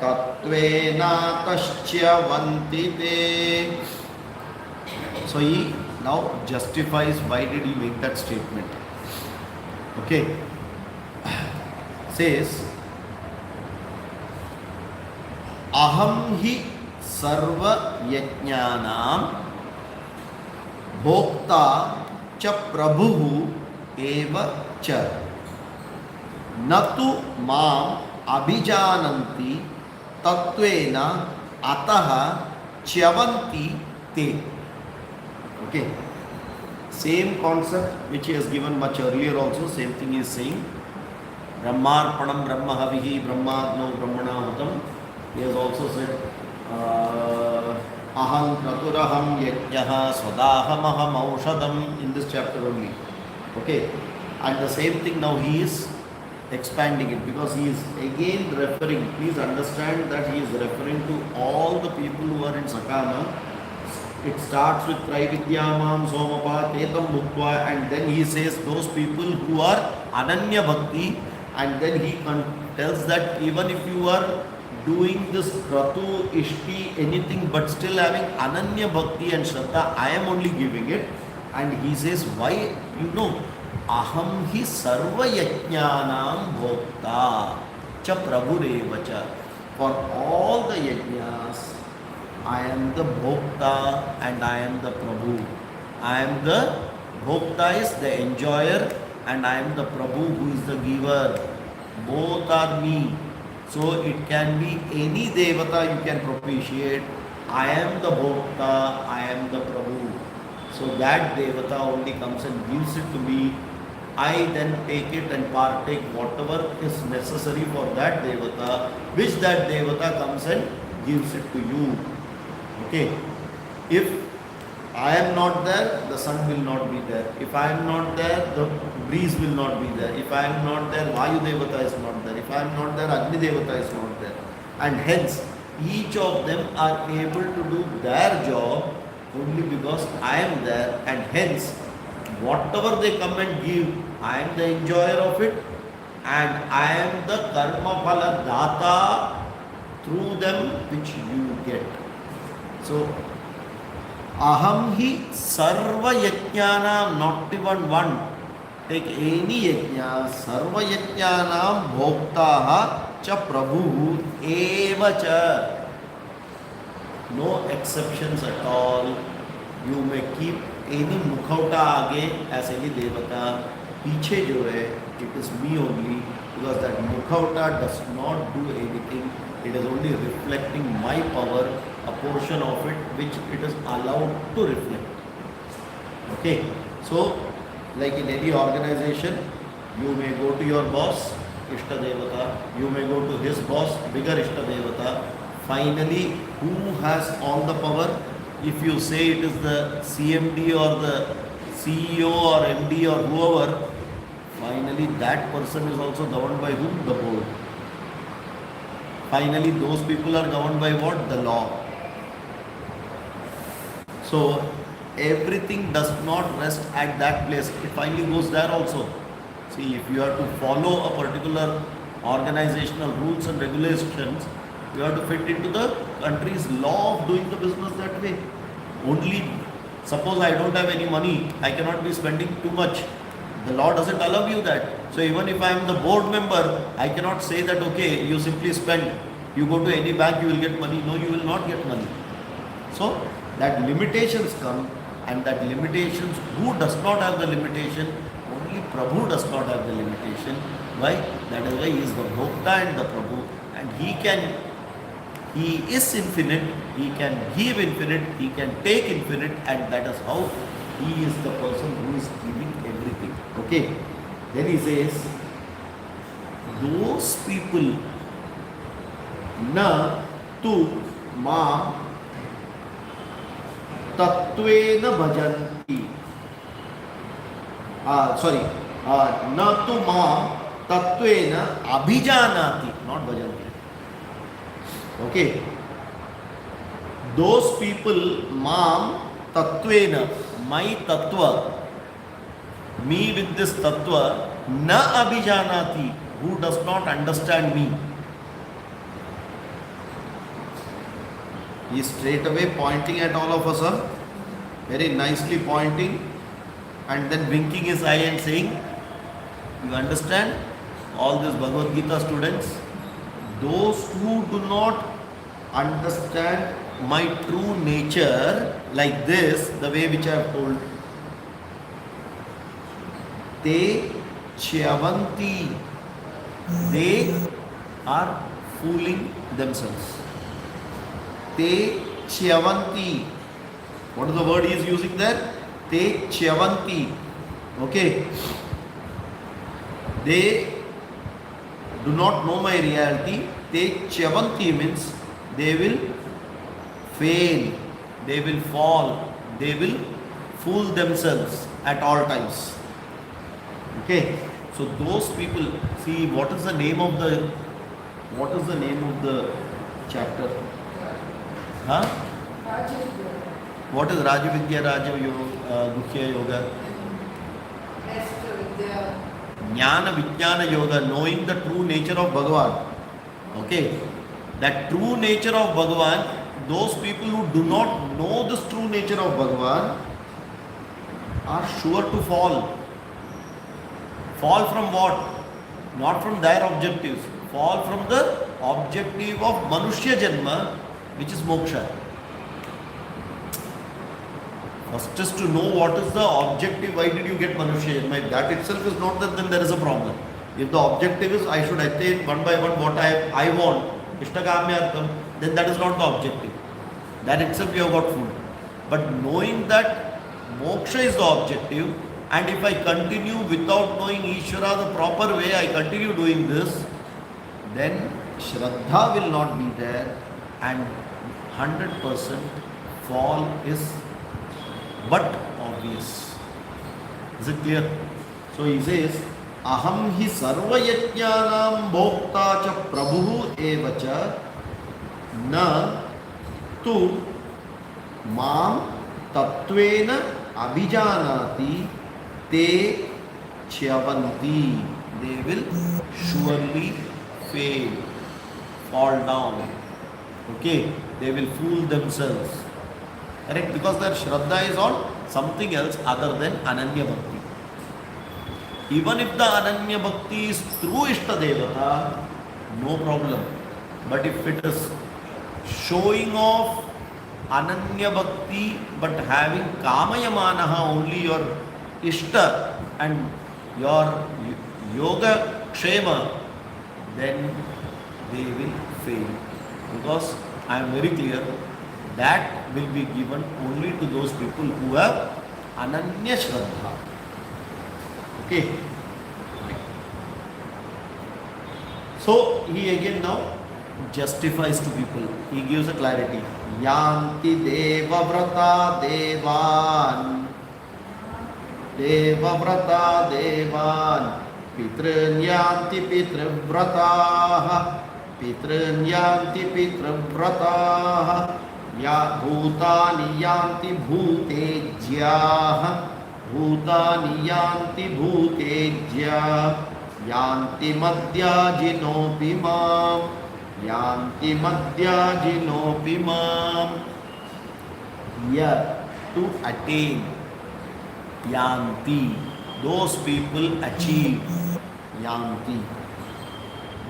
तत्त्वेनातश्च्यवन्ति ते. So he now justifies why did he make that statement. Okay. Says, aham hi sarva yajnanam bhokta cha prabhuhu eva cha. नतु माम अभिजानन्ति तत्वेना अतः च्यवन्ति ते. Okay, same concept which he has given much earlier also, same thing he is saying. Brahmarpanam brahma havihi brahmadno brahmana hutam. He has also said aham kraturaham yajnaha swadaham aham aushadam in this chapter only. Okay, and the same thing now he is expanding it, because he is again referring, please understand that he is referring to all the people who are in Sakama. It starts with Traividyamam Somapa Tetam Bhuktva, and then he says those people who are Ananya Bhakti, and then he tells that even if you are doing this Kratu, Ishti, anything, but still having Ananya Bhakti and Shraddha, I am only giving it. And he says, why? Aham hi sarva yajnanam bhokta cha prabhureva cha. For all the yajnas, I am the bhokta and I am the prabhu. I am the bhokta is the enjoyer and I am the prabhu who is the giver. Both are me. So it can be any devata you can propitiate. I am the bhokta, I am the prabhu. So that devata only comes and gives it to me. I then take it and partake whatever is necessary for that devata, which that devata comes and gives it to you. Okay. If I am not there, the sun will not be there. If I am not there, the breeze will not be there. If I am not there, Vayu devata is not there. If I am not there, Agni devata is not there. And hence, each of them are able to do their job only because I am there, and hence whatever they come and give, I am the enjoyer of it, and I am the karma phala data through them which you get. So aham hi sarva yajnanam, not even one. Take any yajna, sarva yajnanam bhoktaha cha prabhu eva cha. No exceptions at all. You may keep any mukhauta आगे as any devata. पीछे जो है, it is me only, because that mukhauta does not do anything. It is only reflecting my power, a portion of it which it is allowed to reflect. Okay, so like in any organization, you may go to your boss, Ishta Devata, you may go to his boss, bigger Ishta Devata. Finally, who has all the power? If you say it is the CMD or the CEO or MD or whoever, finally that person is also governed by whom? The board. Finally, those people are governed by what? The law. So everything does not rest at that place. It finally goes there also. See, if you have to follow a particular organizational rules and regulations, you have to fit into the country's law of doing the business that way. Only, suppose I don't have any money, I cannot be spending too much. The law doesn't allow you that. So even if I am the board member, I cannot say that, okay, you simply spend, you go to any bank, you will get money. No, you will not get money. So that limitations come, and that limitations, who does not have the limitation? Only Prabhu does not have the limitation. Why? That is why he is the Bhokta and the Prabhu, and he is infinite, he can give infinite, he can take infinite, and that is how he is the person who is giving everything. Okay. Then he says, those people na tu ma tattvena bhajanti. Na tu ma tattvena abhijanati, not bhajanti. Okay. Those people, mam tattvena, my tattva, me with this tattva, na abhijanati, who does not understand me. He is straight away pointing at all of us, very nicely pointing, and then winking his eye and saying, you understand? All these Bhagavad Gita students, those who do not understand my true nature like this, the way which I have told, they chyavanti, they are fooling themselves. Te chyavanti. What is the word he is using there? Te chyavanti. Okay. They do not know my reality. Te chyavanti means they will fail, they will fall, they will fool themselves at all times. Okay. So those people, see, what is the name of the chapter? Huh? What is Rajavidya, Raja Yoga, Dukhya Yoga? Jnana Vijnana Yoga, knowing the true nature of Bhagavan. Okay. That true nature of Bhagavan, those people who do not know this true nature of Bhagavan are sure to fall. Fall from what? Not from their objectives. Fall from the objective of Manushya Janma, which is moksha. First is to know what is the objective, why did you get Manushya Janma. If that itself is not that, then there is a problem. If the objective is I should attain one by one what I want, Ishtakamyartham, then that is not the objective. That itself you have got fooled. But knowing that moksha is the objective, and if I continue without knowing Ishvara the proper way, I continue doing this, then Shraddha will not be there, and 100% fall is but obvious. Is it clear? So he says, Aham hi sarva yajnanam bhokta cha prabhu eva cha na tu mam tattvena abhijanati te chyavanti. They will surely fail, fall down. Okay, they will fool themselves. Correct? Because their Shraddha is on something else other than Ananya Bhakti. Even if the Ananya Bhakti is through Ishta Devata, no problem. But if it is showing off Ananya Bhakti, but having Kamayamanaha only your Ishta and your Yoga Kshema, then they will fail. Because I am very clear, that will be given only to those people who have Ananya Shraddha. Okay. So he again now justifies to people. He gives a clarity. Yanti deva vrata devan. Deva vrata devan. Pitran yanti pitra vrataha. Pitran yanti pitra vrataha. Ya bhutani yanti bhutejyaha. Bhutani yanti bhutejyaha. Yanti madhyajinopi mam. Yanti madhyajinopi mam. Here to attain. Yanti. Those people achieve. Yanti.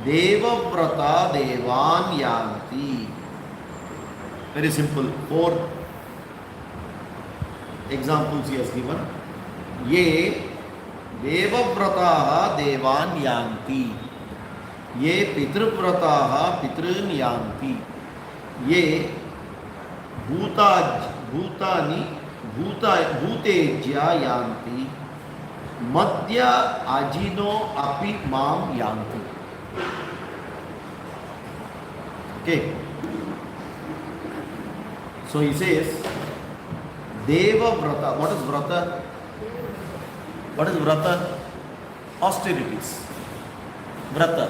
Devavrata devan yanti. Very simple. 4 examples he has given. Ye देवव्रताः देवान् यान्ति ये पितृव्रताः पितॄन् यान्ति ये भूतेज्या यान्ति मद्य अजिनो अपि मां यान्ति. Okay. So he says Devavrata. What is vrata? What is vrata? Austerities. Vrata.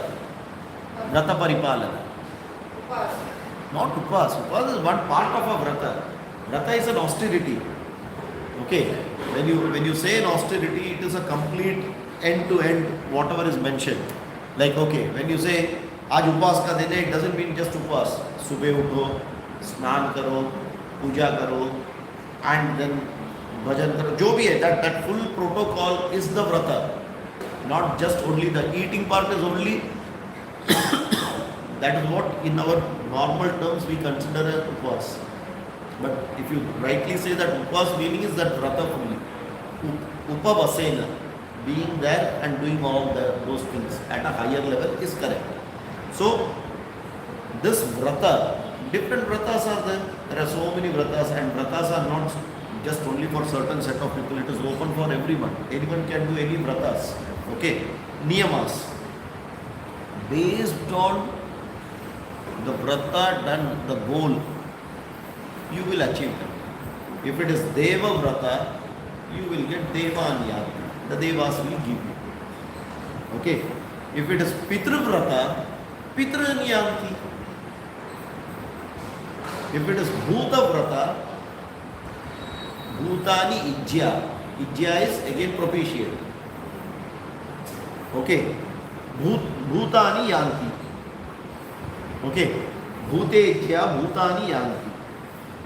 Vrata paripalana. Upas. Not upas. Upas is one part of a vrata. Vrata is an austerity. Okay. When you say an austerity, it is a complete end to end whatever is mentioned. Like okay, when you say आज उपवास का दिन है, it doesn't mean just उपवास. सुबह उठो, स्नान करो, पूजा करो, and then भजन करो, जो भी है, that full protocol is the vrata. Not just only the eating part is only. That is what in our normal terms we consider as upvas. But if you rightly say that upvas meaning is that vrata fully. Upavasena, being there and doing all those things at a higher level is correct. So this vrata, different vratas are there. There are so many vratas, and vratas are not just only for certain set of people. It is open for everyone. Anyone can do any vratas. Okay. Niyamas. Based on the vrata done, the goal, you will achieve it. If it is Deva vrata, you will get Deva Anyati. The Devas will give you. Okay. If it is Pitru vrata, Pitru Anyanti. If it is Bhuta vrata, Bhutani Ijya. Ijya is again propitiate. Okay. Bhutani Yanti. Okay. Bhute Ijya, Bhutani Yanti.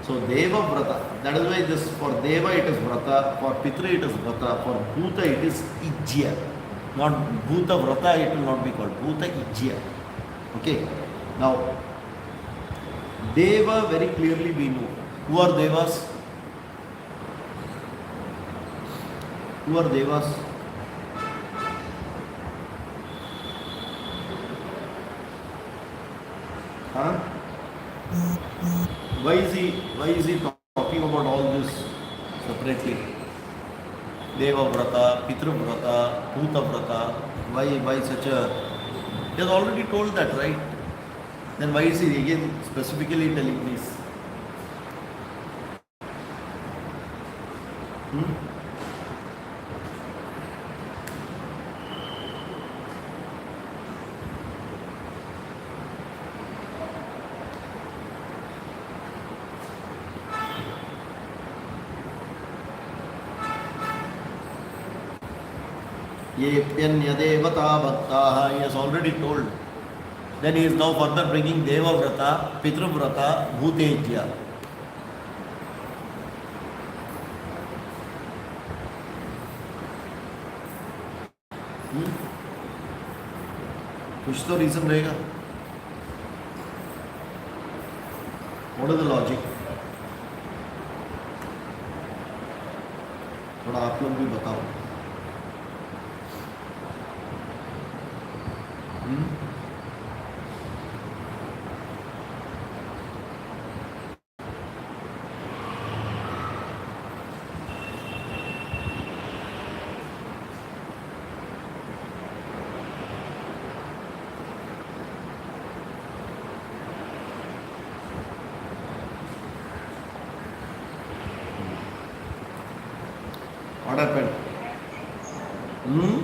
So Deva vrata. That is why this for Deva it is vrata, for Pitra it is vrata, for Bhuta it is Ijya. Not Bhuta vrata, it will not be called Bhuta Ijya. Okay. Now Deva very clearly we know. Who are Devas? Who are Devas? Huh? Why is he talking about all this separately? Deva vrata, Pitra vrata, Bhuta vrata. Why such a? He has already told that, right? Then why is he again specifically telling this? Ye pyanya devata bhaktaha, he has already told. Then he is now further bringing Deva vrata, Pitru vrata, Bhutejya. कुछ तो reason रहेगा. What is the logic? थोड़ा आप लोग भी बताओ। What happened? No.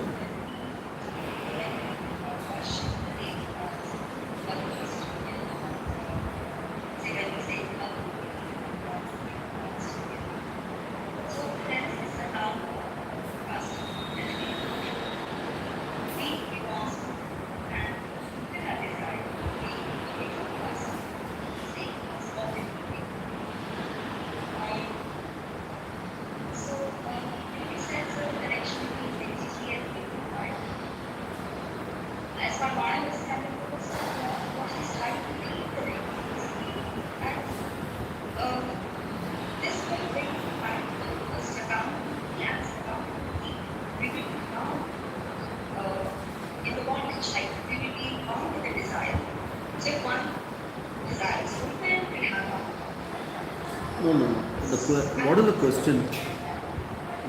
What is the question?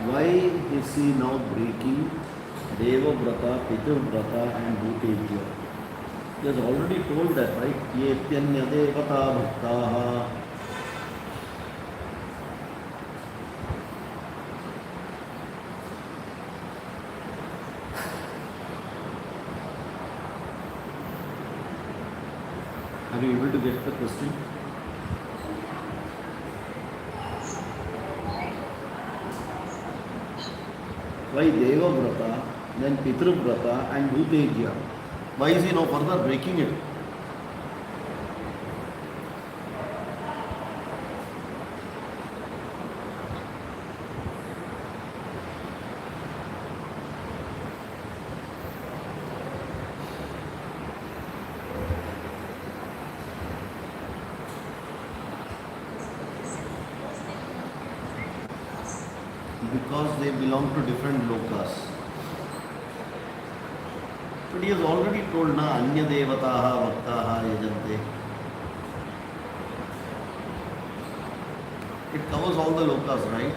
Why is he now breaking Deva Vrata, Pitu Vrata and Bhutejya? He has already told that, right? Yetyanya Devata Bhaktaha. Are you able to get the question? Why Deva Vrata, then Pitru Vrata and Bhutejya? Why is he now further breaking it? Because they belong to different lokas. But he has already told na Anya Devataha Bhaktaha Yajante. It covers all the lokas, right?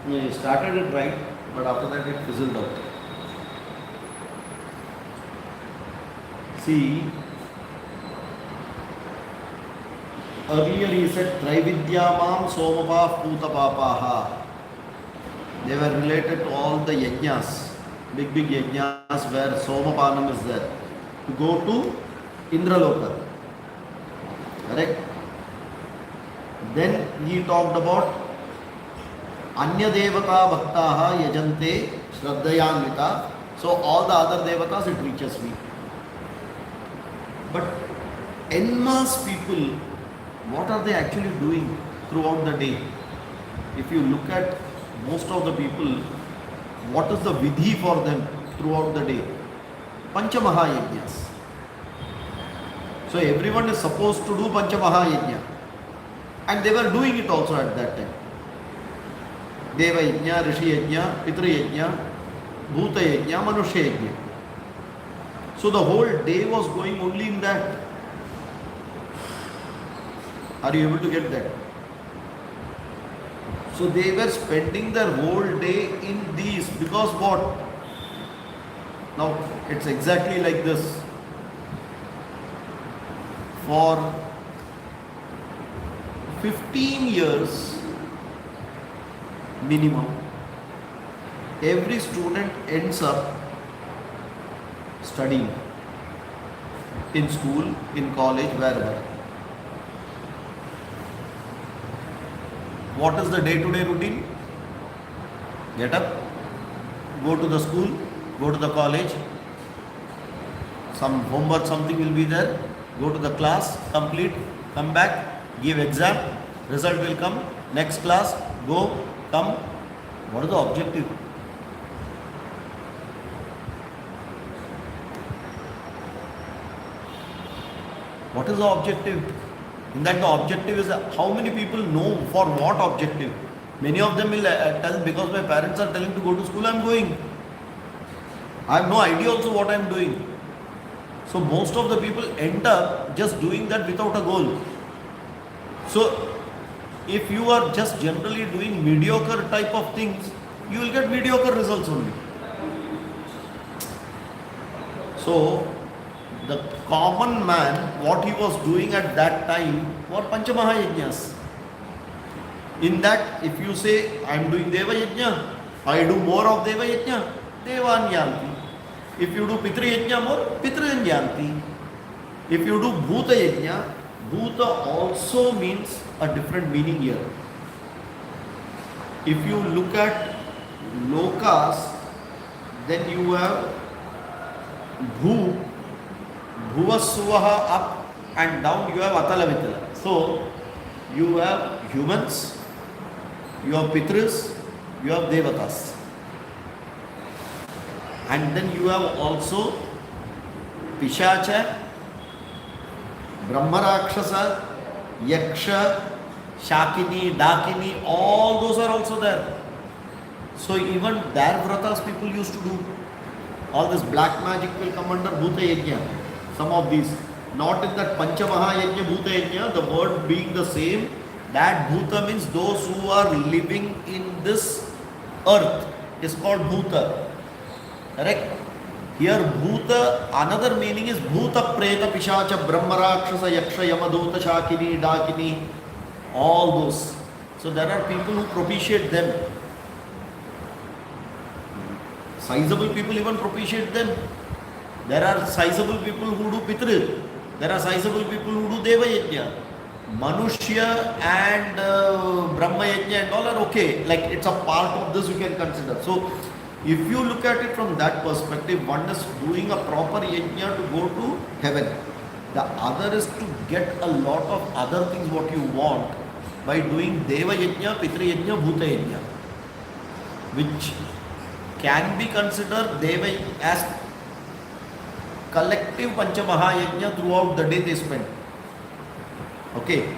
Yeah, he started it right, but after that it fizzled out. See, earlier he said Traividyamam Somapah Putapapaha. They were related to all the yajnas, big yajnas where Somapanam is there. To go to Indraloka. Correct? Then he talked about Anya Devata Bhaktaha Yajante Shraddhayanvita. So all the other devatas it reaches me. But en masse people, what are they actually doing throughout the day? If you look at most of the people, what is the vidhi for them throughout the day? Panchamaha Yajnas. So everyone is supposed to do Panchamaha Yajna. And they were doing it also at that time. Deva Yajna, Rishi Yajna, Pitru Yajna, Bhuta Yajna, Manushya Yajna. So the whole day was going only in that. Are you able to get that? So they were spending their whole day in these because what? Now it's exactly like this. For 15 years minimum, every student ends up studying in school, in college, wherever. What is the day-to-day routine? Get up, go to the school, go to the college, some homework, something will be there, go to the class, complete, come back, give exam, result will come, next class, go, come. What is the objective? What is the objective? In that the objective is how many people know for what objective? Many of them will tell because my parents are telling to go to school, I am going. I have no idea also what I am doing. So most of the people end up just doing that without a goal. So if you are just generally doing mediocre type of things, you will get mediocre results only. So the common man, what he was doing at that time were Panchamahayajnas. In that, if you say, I am doing Deva Yajna, I do more of Deva Yajna, Devan Yanti. If you do Pitra Yajna more, Pitran Yanti. If you do Bhuta Yajna, Bhuta also means a different meaning here. If you look at Lokas, then you have Bhu, Bhuvasuvaha up and down, you have Atala Vitala. So, you have humans, you have Pitras, you have Devatas. And then you have also Pishacha, Brahmarakshasa, Yaksha, Shakini, Dakini, all those are also there. So even their vratas people used to do. All this black magic will come under Bhuta Yajna. Some of these. Not in that Panchamaha Yajna, Bhuta Yajna, the word being the same. That Bhuta means those who are living in this earth is called Bhuta. Correct? Here Bhuta, another meaning is Bhuta, Preta, Pishacha, Brahmarakshasa, Yaksha, Yamaduta, Shakini, Dakini, all those. So there are people who propitiate them. Sizable people even propitiate them. There are sizable people who do Pitra. There are sizable people who do Deva Yajna. Manushya and Brahma Yajna and all are okay. Like it's a part of this you can consider. So if you look at it from that perspective, one is doing a proper yajna to go to heaven. The other is to get a lot of other things what you want by doing Deva Yajna, Pitra Yajna, Bhuta Yajna, which can be considered Deva as collective Panchamaha Yajna throughout the day they spend. Okay.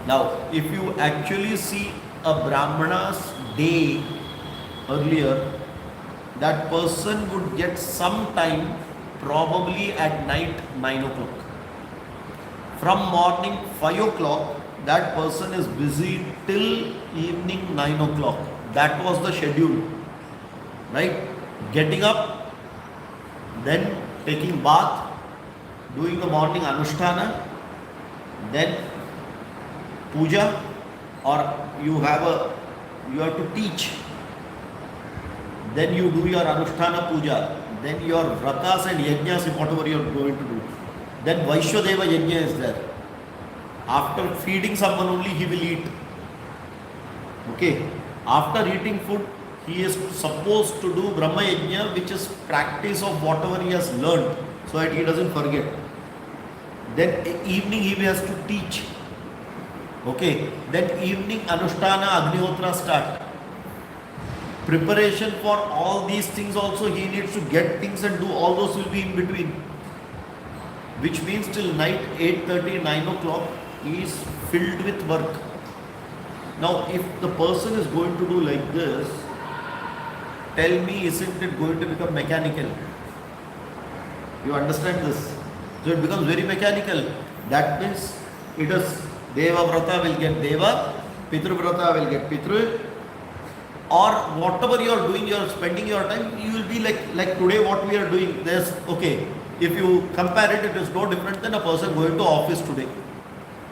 Now, if you actually see a Brahmana's day earlier, that person would get some time probably at night 9 o'clock. From morning 5 o'clock, that person is busy till evening 9 o'clock. That was the schedule. Right? Getting up, then taking bath, doing the morning anushtana, then puja, or you have to teach. Then you do your Anushtana Puja, then your Vratas and Yajnas, whatever you are going to do. Then Vaishwadeva Yajna is there. After feeding someone only, he will eat. Okay. After eating food, he is supposed to do Brahma Yajna, which is practice of whatever he has learned, so that he doesn't forget. Then evening he has to teach. Okay. Then evening Anushtana Agnihotra start. Preparation for all these things also, he needs to get things and do, all those will be in between. Which means till night 8:30, 9 o'clock, he is filled with work. Now if the person is going to do like this, tell me, isn't it going to become mechanical? You understand this? So it becomes very mechanical. That means it is Deva Vrata will get Deva, Pitru Vrata will get Pitru, or whatever you are doing, you are spending your time, you will be like today what we are doing. There's, okay, if you compare it, it is no different than a person going to office today.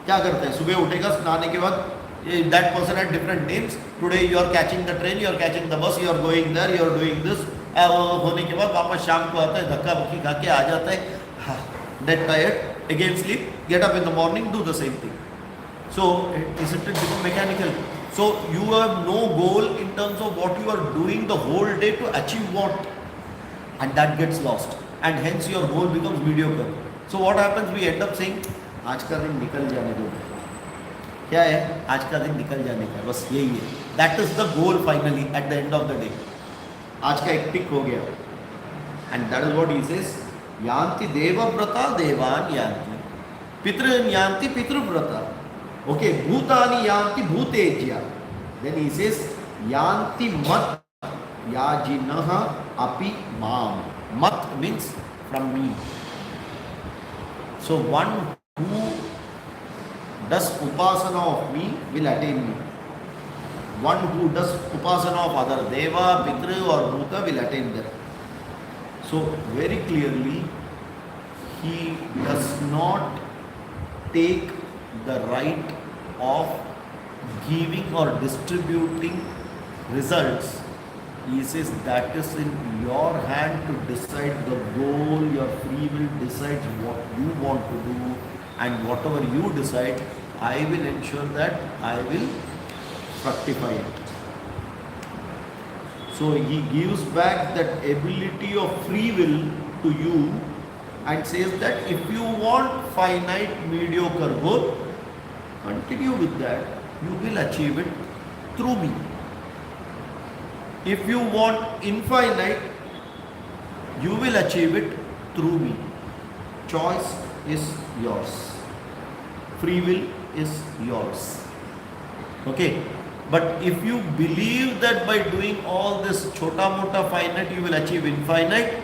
क्या करते हैं? सुबह उठेगा, स्नाने के बाद That person had different names. Today you are catching the train, you are catching the bus, you are going there, you are doing this. होने के बाद वापस शाम को आता है, धक्का मुक्की खा के आ जाता है, dead tired, again sleep, get up in the morning, do the same thing. So isn't it become mechanical? So you have no goal in terms of what you are doing the whole day to achieve what, and that gets lost, and hence your goal becomes mediocre. So what happens? We end up saying, आज का दिन निकल जाने दो. क्या है? आज का दिन निकल जाने का, बस यही है. That is the goal finally at the end of the day. आज का एक टिक हो गया. And that is what he says. यान्ति देवव्रता देवान यान्ति, पितृन यान्ति पितृव्रता. Okay, bhutani yanti bhutejya. Then he says, yanti mat yajinaha api mam. Mat means from me. So one who does upasana of me will attain me. One who does upasana of other deva, pitru or bhuta will attain them. So very clearly, he does not take the right of giving or distributing results. He says that is in your hand to decide the goal. Your free will decides what you want to do, and whatever you decide, I will ensure that I will fructify it. So he gives back that ability of free will to you and says that if you want finite mediocre goal, continue with that, you will achieve it through me. If you want infinite, you will achieve it through me. Choice is yours. Free will is yours. Okay? But if you believe that by doing all this chota mota finite you will achieve infinite,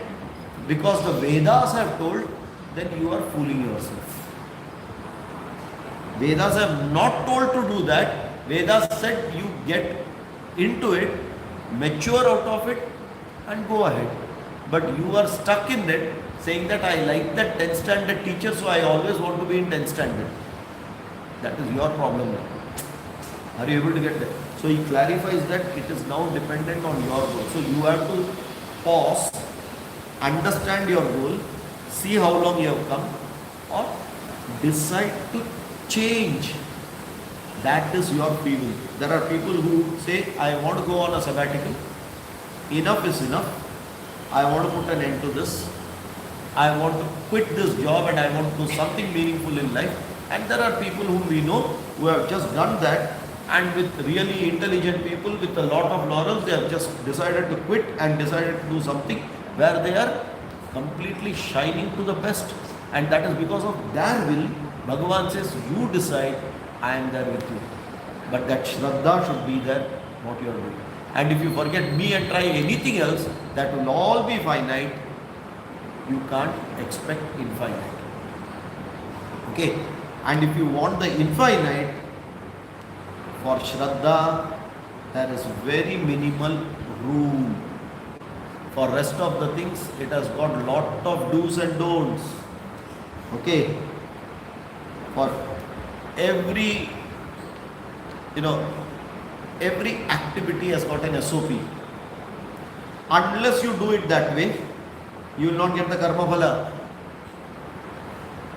because the Vedas have told, then you are fooling yourself. Vedas have not told to do that. Vedas said you get into it, mature out of it and go ahead. But you are stuck in it, saying that I like that 10th standard teacher, so I always want to be in 10th standard. That is your problem now. Are you able to get that? So he clarifies that it is now dependent on your goal. So you have to pause, understand your goal, see how long you have come, or decide to change. That is your free will. There are people who say, I want to go on a sabbatical. Enough is enough. I want to put an end to this. I want to quit this job and I want to do something meaningful in life. And there are people whom we know who have just done that, and with really intelligent people with a lot of laurels, they have just decided to quit and decided to do something where they are completely shining to the best. And that is because of their will. Bhagavan says, you decide, I am there with you. But that Shraddha should be there, what you are doing. And if you forget me and try anything else, that will all be finite. You can't expect infinite. Okay? And if you want the infinite, for Shraddha, there is very minimal room. For rest of the things, it has got lot of do's and don'ts. Okay? For every, every activity has got an SOP. Unless you do it that way, you will not get the karma phala.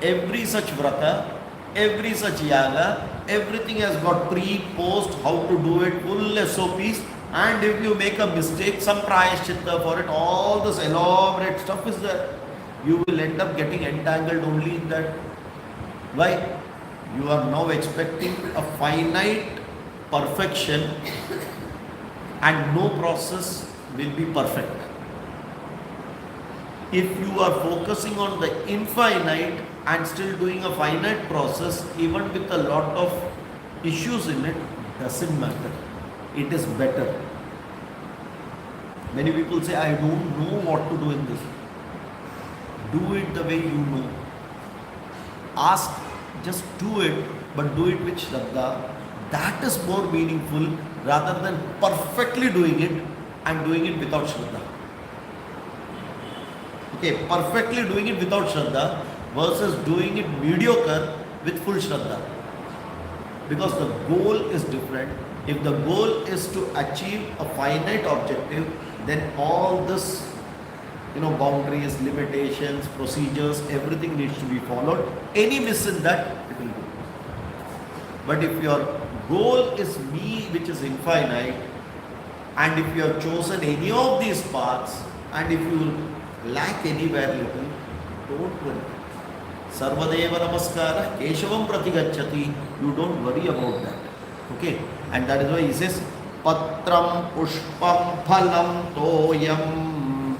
Every such vrata, every such yaga, everything has got pre, post, how to do it, full SOPs. And if you make a mistake, some prayashchitta for it, all this elaborate stuff is there. You will end up getting entangled only in that. Why? You are now expecting a finite perfection and no process will be perfect. If you are focusing on the infinite and still doing a finite process, even with a lot of issues in it, doesn't matter. It is better. Many people say, I don't know what to do in this. Do it the way you know. Ask, just do it, but do it with Shraddha. That is more meaningful rather than perfectly doing it and doing it without Shraddha. Okay, perfectly doing it without Shraddha versus doing it mediocre with full Shraddha. because the goal is different. If the goal is to achieve a finite objective, then all this, boundaries, limitations, procedures, everything needs to be followed. Any miss in that, it will go. But if your goal is me, which is infinite, and if you have chosen any of these paths, and if you lack anywhere little, don't worry. Sarvadeva Namaskara, Keshavam Pratigacchati. You don't worry about that. Okay? And that is why he says, Patram Pushpam Phalam Toyam.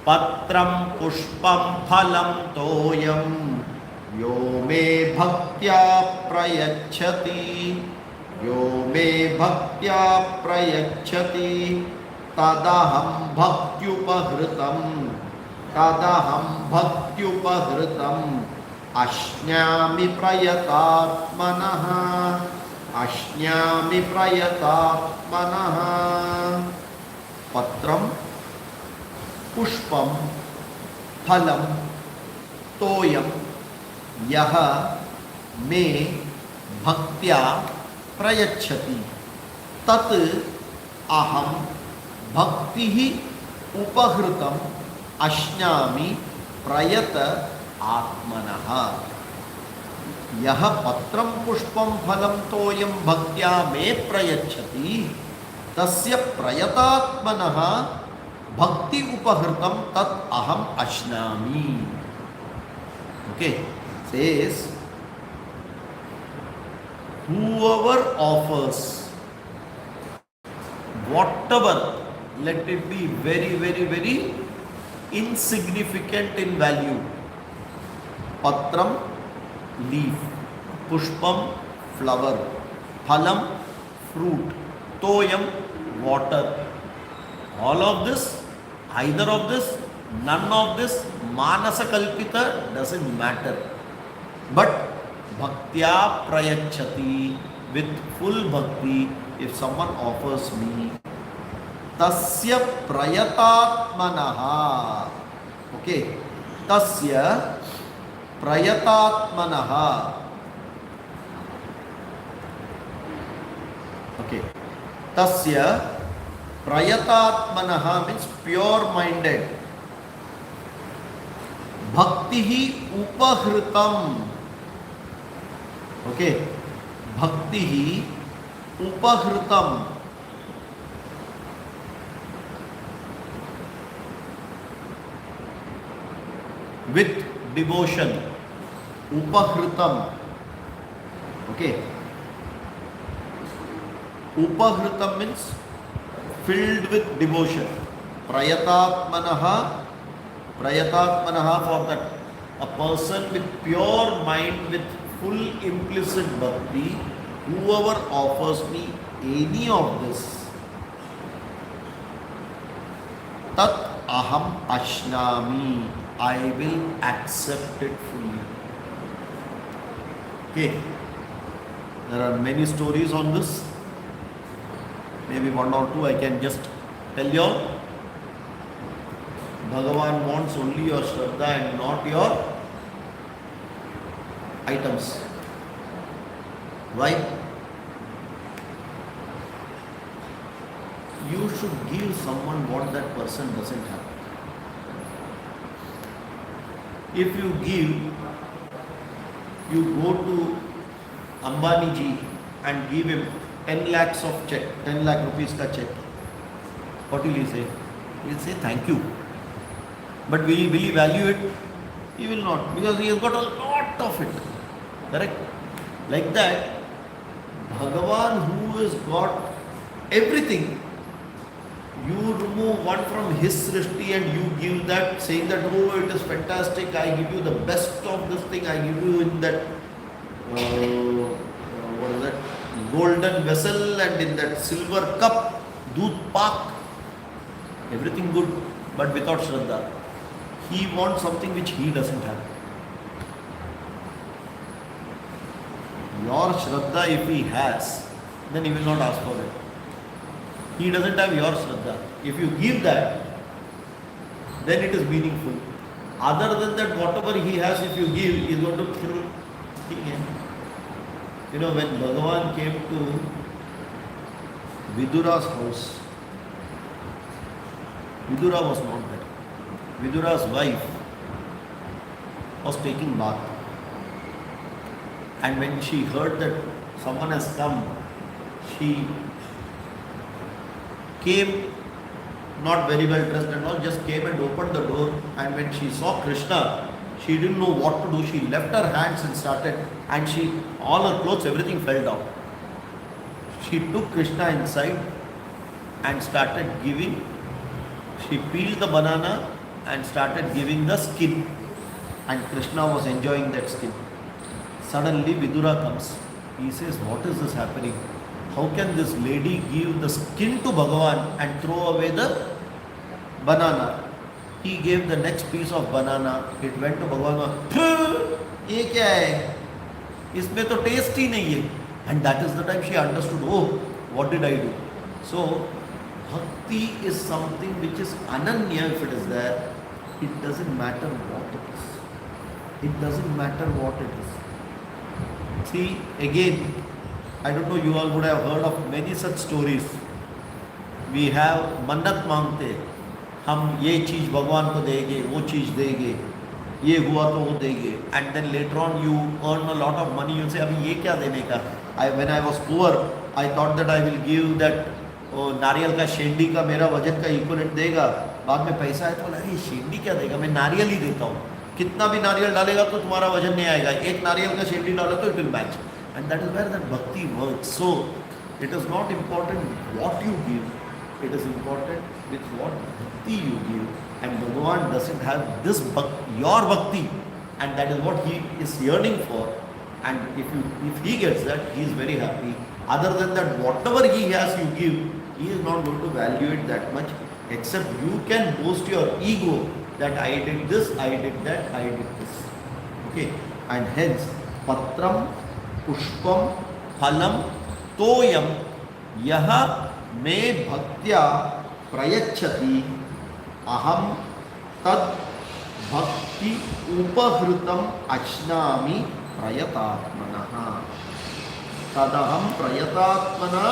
Patram Pushpam Phalam Toyam. Yo me bhaktya prayachati. Yo me bhaktya prayachati. Tadaham bhaktyupahritam. Tadaham bhaktyupahritam. Ashnami prayatatmanaha. Ashnami prayatatmanaha. Patram, pushpam, phalam, toyam, yaha me bhaktya prayachati. Tat aham bhaktihi upahritam ashnami prayata atmanaha. यह पत्रम पुष्पम फलम तोयम भक्त्या मे प्रयच्छति तस्य प्रयतात्मनः भक्ति उपहृतम तत् अहम अश्नामि. Okay, says whoever offers whatever, let it be very, very, very insignificant in value. Patram, leaf, pushpam, flower, phalam, fruit, toyam, water. All of this, either of this, none of this, manasa kalpita, doesn't matter. But bhaktya prayachati, with full bhakti, if someone offers me, tasya prayatatmanaha. Okay, tasya prayatatmanaha. Okay, tasya prayatatmanaha means pure minded. Bhaktihi upahritam. Okay, bhaktihi upahritam. With devotion. Upahritam. Okay. Upahritam means filled with devotion. Prayatatmanaha. Prayatatmanaha, for that a person with pure mind, with full implicit bhakti, whoever offers me any of this, tat aham ashnami, I will accept it fully. Okay, there are many stories on this. Maybe one or two I can just tell you all. Bhagavan wants only your Shraddha and not your items. Why? You should give someone what that person doesn't have. If you give, you go to Ambani ji and give him 10 lakhs of check, 10 lakh rupees ka check. What will he say? He will say thank you. But will he value it? He will not, because he has got a lot of it. Correct? Like that, Bhagavan, who has got everything, you remove one from his srishti and you give that, saying that, oh, it is fantastic, I give you the best of this thing, I give you in that, what is that, golden vessel and in that silver cup, doodh pak, everything good, but without Shraddha. He wants something which he doesn't have. Your Shraddha, if he has, then he will not ask for it. He doesn't have your Shraddha. If you give that, then it is meaningful. Other than that, whatever he has, if you give, he is going to kill. You know, when Bhagavan came to Vidura's house, Vidura was not there. Vidura's wife was taking bath. And when she heard that someone has come, she came not very well dressed and all, just came and opened the door. And when she saw Krishna, she didn't know what to do. She left her hands and started, and all her clothes, everything fell down. She took Krishna inside and started giving. She peeled the banana and started giving the skin. And Krishna was enjoying that skin. Suddenly Vidura comes. He says, what is this happening? How can this lady give the skin to Bhagavan and throw away the banana? He gave the next piece of banana. It went to Bhagavan. ये क्या है? इसमें तो taste ही नहीं है. And that is the time she understood, oh, what did I do? So, bhakti is something which is ananya if it is there. It doesn't matter what it is. It doesn't matter what it is. See, again, I don't know, you all would have heard of many such stories. We have मन्नत मांगते, हम ये चीज़ भगवान को देंगे, वो चीज़ देंगे, ये हुआ तो वो देंगे, and then later on you earn a lot of money, you say अभी ये क्या देने का? When I was poor, I thought that I will give that नारियल का शेंडी का मेरा वजन का इक्वलेंट देगा. बाद में पैसा है तो बोला ये शेंडी क्या देगा, मैं नारियल ही देता हूँ. कितना भी नारियल डालेगा तो तुम्हारा वजन नहीं आएगा. एक नारियल का शेंडी डालो तो it will match. And that is where that bhakti works. So it is not important what you give. It is important with what bhakti you give. And Bhagavan doesn't have this your bhakti, and that is what he is yearning for. And if he gets that, he is very happy. Other than that, whatever he has you give, he is not going to value it that much, except you can boast your ego that I did this, I did that, I did this. Okay? And hence, patram, pushpam, phalam, toyam, yaha me bhaktya prayachati, aham tad bhakti upahrutam achnami prayatatmanaha. तदहम प्रयतात्मना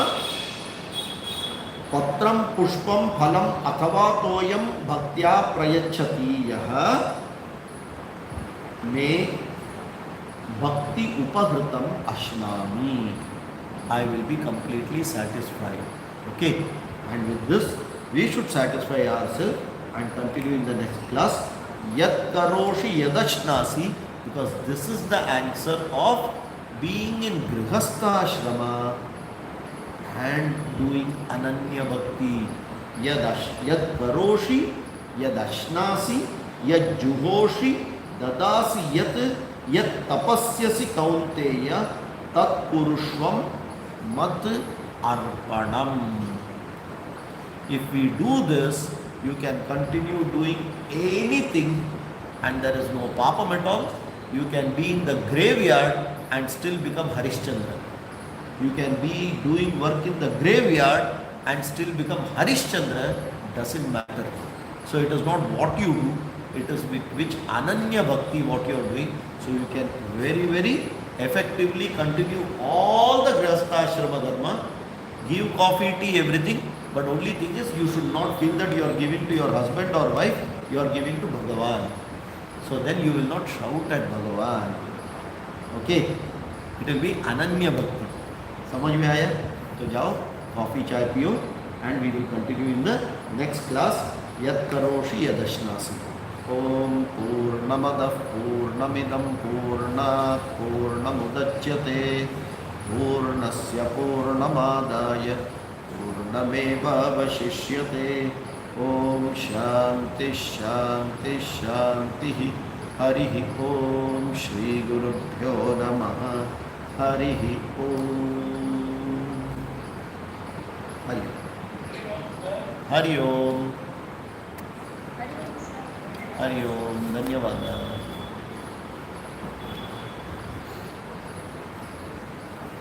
पत्रम पुष्पम फलम अथवा तोयम भक्त्या प्रयच्छति यह मे भक्ति उपहृतम अश्नामि. I will be completely satisfied. Okay, and with this we should satisfy ourselves and continue in the next class. Yat karoshi yadashnasi, because this is the answer of being in grihastha ashrama and doing ananya bhakti. Yad karoshi, yad ashnasi, yad juhoshi, dadasi yat tapasyasi kaunteya tat purushvam mat arpanam. If we do this, you can continue doing anything and there is no papam at all. You can be in the graveyard and still become Harishchandra. You can be doing work in the graveyard and still become Harishchandra. Doesn't matter. So it is not what you do, it is with which ananya bhakti what you are doing. So you can very, very effectively continue all the grihastha ashrama dharma, give coffee, tea, everything. But only thing is, you should not feel that you are giving to your husband or wife, you are giving to Bhagavan. So then you will not shout at Bhagavan. Okay, it will be ananya bhakti. समझ में आया? तो जाओ coffee चाय पियो and we will continue in the next class. यत् करोषि यदश्नासि. ओम पूर्णमदः पूर्णमिदं पूर्णात् पूर्णमुदच्यते पूर्णस्य पूर्णमादाय पूर्णमेवावशिष्यते. ओम शांति शांति शांति. हरिः ओम श्री गुरुभ्यो नमः. हरिः ओम. हरि ओम. हरि ओम. धन्यवाद.